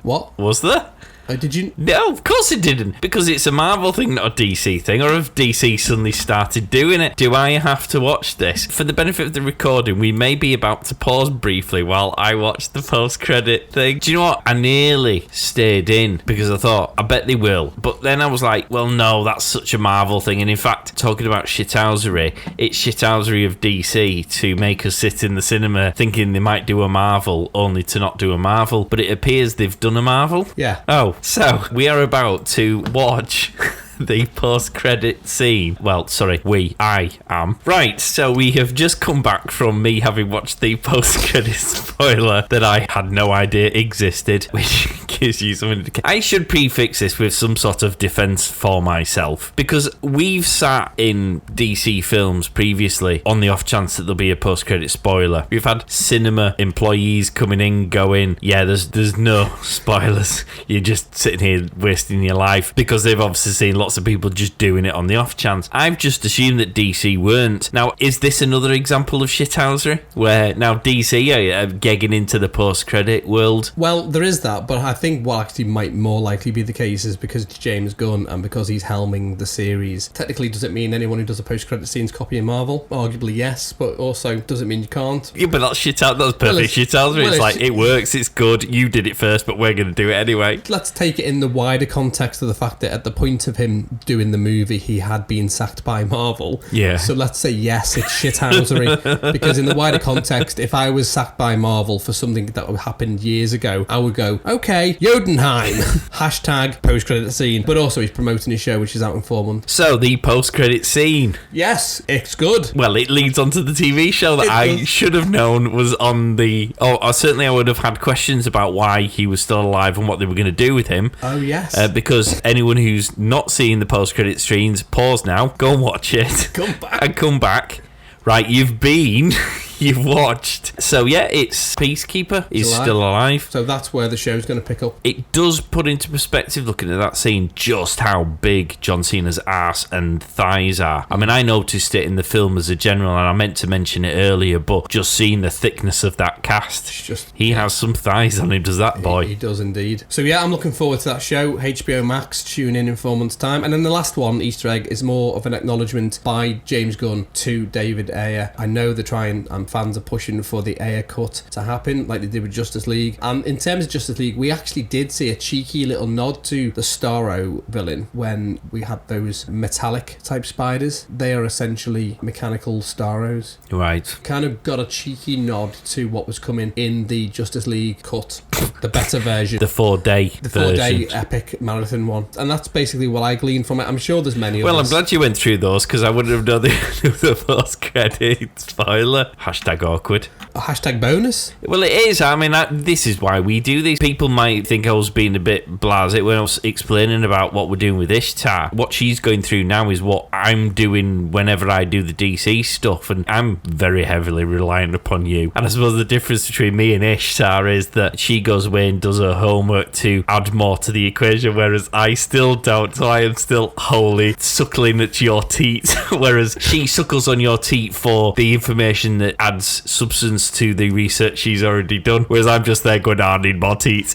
What?
Was there?
Did you?
No, of course it didn't. Because it's a Marvel thing, not a DC thing. Or if DC suddenly started doing it, do I have to watch this? For the benefit of the recording, we may be about to pause briefly while I watch the post-credit thing. Do you know what? I nearly stayed in because I thought, I bet they will. But then I was like, well, no, that's such a Marvel thing. And in fact, talking about shithousery, it's shithousery of DC to make us sit in the cinema thinking they might do a Marvel, only to not do a Marvel. But it appears they've done a Marvel.
Yeah.
Oh. So, we are about to watch the post-credit scene. Well, sorry, I am. Right, so we have just come back from me having watched the post-credit spoiler that I had no idea existed, which gives you something to... I should prefix this with some sort of defense for myself, because we've sat in DC films previously on the off chance that there'll be a post-credit spoiler. We've had cinema employees coming in going, yeah, there's no spoilers. You're just sitting here wasting your life, because they've obviously seen lots of people just doing it on the off chance. I've just assumed that DC weren't. Now, is this another example of shithousery, where now DC are gegging into the post-credit world?
Well, there is that, but I think what actually might more likely be the case is because it's James Gunn and because he's helming the series. Technically, does it mean anyone who does a post-credit scene's copying Marvel? Arguably, yes, but also doesn't mean you can't.
Yeah, but that's that's perfect shithousery. It's like, it works, it's good, you did it first, but we're going to do it anyway.
Let's take it in the wider context of the fact that at the point of him doing the movie, he had been sacked by Marvel.
Yeah.
So let's say yes, it's shithousery. Because in the wider context, if I was sacked by Marvel for something that happened years ago, I would go, okay, Jotunheim. Hashtag post-credit scene. But also he's promoting his show, which is out in 4 months.
So the post-credit scene.
Yes, it's good.
Well, it leads on to the TV show that I should have known was on the... certainly I would have had questions about why he was still alive and what they were going to do with him.
Oh, yes.
Because anyone who's not seen the post-credit scenes, pause now, go and watch it. Come back. Right, you've watched. So yeah, it's Peacekeeper. He's still alive.
So that's where the show's going to pick up.
It does put into perspective, looking at that scene, just how big John Cena's ass and thighs are. I mean, I noticed it in the film as a general, and I meant to mention it earlier, but just seeing the thickness of that cast, he has some thighs on him, does that boy?
He does indeed. So yeah, I'm looking forward to that show. HBO Max, tune in 4 months' time. And then the last one, Easter egg, is more of an acknowledgement by James Gunn to David Ayer. I know they're trying, I'm fans are pushing for the Ayer cut to happen, like they did with Justice League. And in terms of Justice League, we actually did see a cheeky little nod to the Starro villain when we had those metallic type spiders. They are essentially mechanical Starros.
Right.
Kind of got a cheeky nod to what was coming in the Justice League cut, the better version.
The 4-day
the
version.
4-day epic marathon one. And that's basically what I gleaned from it. I'm sure there's many
Well, I'm
others.
glad you went through those because I wouldn't have known the post-credit spoiler. Hashtag awkward.
A hashtag bonus?
Well, it is. I mean, this is why we do these. People might think I was being a bit blasé when I was explaining about what we're doing with Ishtar. What she's going through now is what I'm doing whenever I do the DC stuff, and I'm very heavily reliant upon you. And I suppose the difference between me and Ishtar is that she goes away and does her homework to add more to the equation, whereas I still don't. So I am still wholly suckling at your teat, whereas she suckles on your teat for the information that adds substance to the research she's already done, whereas I'm just there going, I need more teat.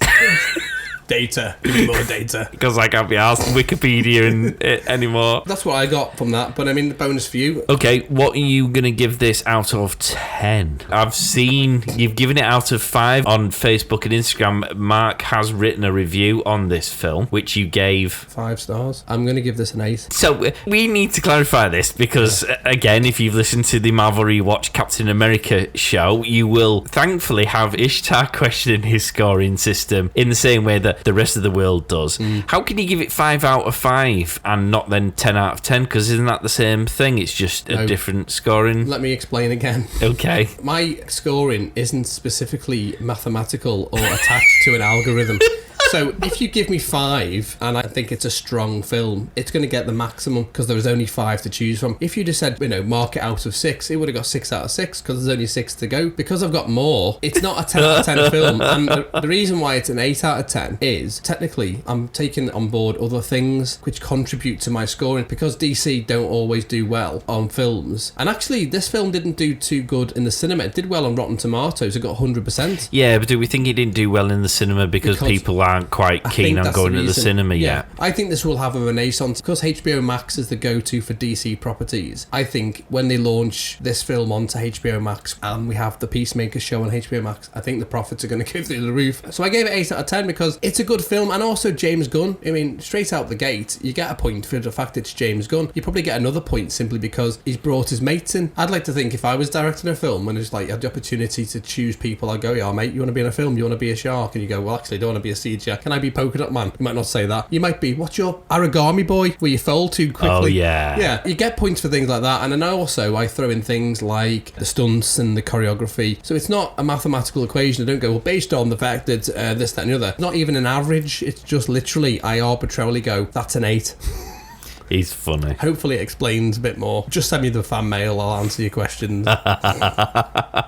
Data. Give me more data.
Because I can't be asked Wikipedia anymore.
That's what I got from that, but I mean, the bonus for you.
Okay, what are you going to give this out of 10? I've seen you've given it out of 5 on Facebook and Instagram. Mark has written a review on this film, which you gave
5 stars. I'm going to give this an 8.
So we need to clarify this because, again, if you've listened to the Marvel Rewatch Captain America show, you will thankfully have Ishtar questioning his scoring system in the same way that the rest of the world does. How can you give it 5 out of 5 and not then 10 out of 10? Because isn't that the same thing? It's just a different scoring.
Let me explain again.
Okay.
My scoring isn't specifically mathematical or attached to an algorithm. So if you give me 5 and I think it's a strong film, it's going to get the maximum because there was only 5 to choose from. If you just said, mark it out of 6, it would have got 6 out of 6 because there's only 6 to go. Because I've got more, it's not a 10 out of 10 film. And the reason why it's an 8 out of 10 is technically I'm taking on board other things which contribute to my scoring because DC don't always do well on films. And actually, this film didn't do too good in the cinema. It did well on Rotten Tomatoes. It got 100%.
Yeah, but do we think it didn't do well in the cinema because people aren't quite keen on going to the cinema yet?
I think this will have a renaissance because HBO Max is the go-to for DC properties. I think when they launch this film onto HBO Max and we have the Peacemaker show on HBO Max, I think the profits are going to go through the roof. So I gave it 8 out of 10 because it's a good film, and also James Gunn. I mean, straight out the gate, you get a point for the fact it's James Gunn. You probably get another point simply because he's brought his mates in. I'd like to think if I was directing a film and it's like I had the opportunity to choose people, I'd go, yeah, mate, you want to be in a film? You want to be a shark? And you go, well, actually, I don't want to be a sea shark. Can I be Polka Dot Man? You might not say that. You might be, what's your origami boy where you fold too quickly?
Oh, yeah.
Yeah, you get points for things like that. And then I throw in things like the stunts and the choreography. So it's not a mathematical equation. I don't go, well, based on the fact that this, that, and the other. Not even an average. It's just literally, I arbitrarily go, that's an 8.
He's funny.
Hopefully it explains a bit more. Just send me the fan mail, I'll answer your questions.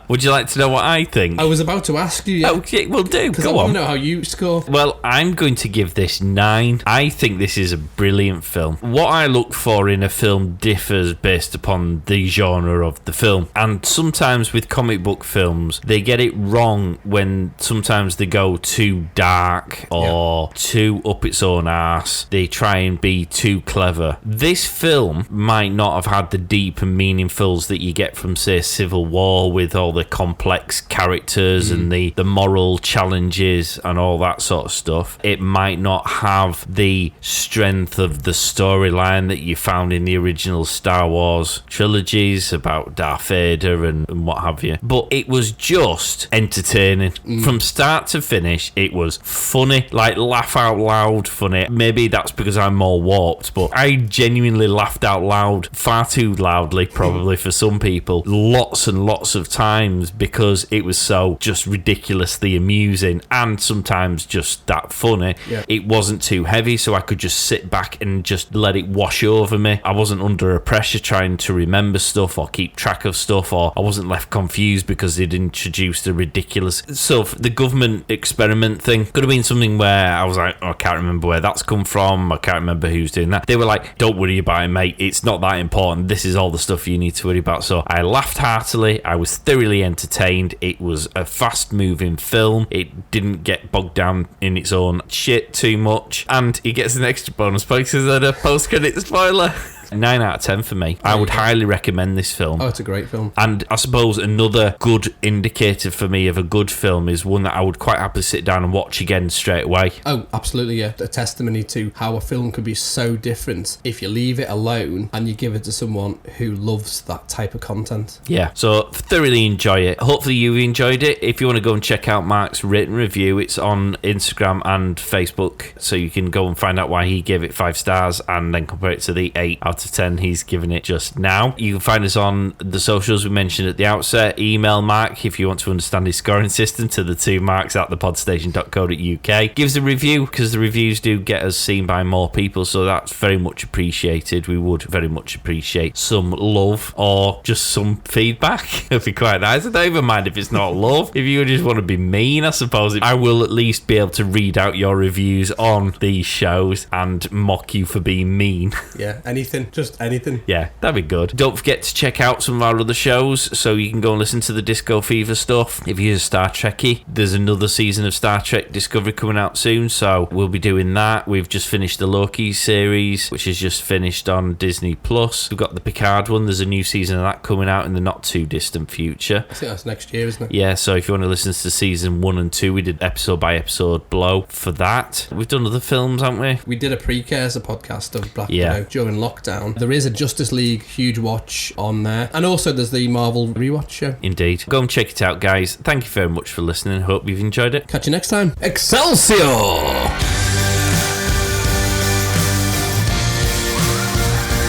Would you like to know what I think?
I was about to ask you.
Okay, well, do.
Because I
Go
want
on.
to know how you score.
Well, I'm going to give this 9. I think this is a brilliant film. What I look for in a film differs based upon the genre of the film. And sometimes with comic book films, they get it wrong when sometimes they go too dark or too up its own arse. They try and be too clever. This film might not have had the deep and meaningfuls that you get from, say, Civil War with all the complex characters and the moral challenges and all that sort of stuff. It might not have the strength of the storyline that you found in the original Star Wars trilogies about Darth Vader and what have you. But it was just entertaining. From start to finish, it was funny, like laugh out loud funny. Maybe that's because I'm more warped, but I genuinely laughed out loud, far too loudly probably for some people, lots and lots of times because it was so just ridiculously amusing and sometimes just that funny. It wasn't too heavy, so I could just sit back and just let it wash over me. I wasn't under a pressure trying to remember stuff or keep track of stuff, or I wasn't left confused because they'd introduced a ridiculous the government experiment thing. Could have been something where I was like, oh, I can't remember where that's come from, I can't remember who's doing that. They were like, don't worry about it, mate, it's not that important, this is all the stuff you need to worry about. So I laughed heartily, I was thoroughly entertained. It was a fast moving film, it didn't get bogged down in its own shit too much, and it gets an extra bonus point because there's a post-credit spoiler. 9 out of 10 for me. I would highly recommend this film.
Oh, it's a great film.
And I suppose another good indicator for me of a good film is one that I would quite happily sit down and watch again straight away.
Oh, absolutely, yeah. A testimony to how a film could be so different if you leave it alone and you give it to someone who loves that type of content.
Yeah, so thoroughly enjoy it. Hopefully you enjoyed it. If you want to go and check out Mark's written review, it's on Instagram and Facebook, so you can go and find out why he gave it 5 stars and then compare it to the 8 out of 10 he's given it just now. You can find us on the socials we mentioned at the outset. Email Mark if you want to understand his scoring system to the 2marks at thepodstation.co.uk. Give us a review, because the reviews do get us seen by more people, so that's very much appreciated. We would very much appreciate some love or just some feedback. It'd be quite nice. I don't even mind if it's not love. If you just want to be mean, I suppose I will at least be able to read out your reviews on these shows and mock you for being mean.
Yeah, anything. Just anything.
Yeah, that'd be good. Don't forget to check out some of our other shows, so you can go and listen to the Disco Fever stuff. If you're a Star Trekkie, there's another season of Star Trek Discovery coming out soon, so we'll be doing that. We've just finished the Loki series, which is just finished on Disney Plus. We've got the Picard one. There's a new season of that coming out in the not too distant future.
I think that's next year, isn't it?
Yeah, so if you want to listen to season 1 and 2, we did episode by episode blow for that. We've done other films, haven't we?
We did a precursor podcast of Black
Yeah.
Widow during lockdown. There is a Justice League huge watch on there, and also there's the Marvel rewatch show.
Indeed. Go and check it out, guys. Thank you very much for listening. Hope you've enjoyed it.
Catch you next time. Excelsior!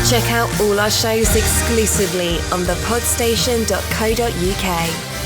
Check out all our shows exclusively on thepodstation.co.uk.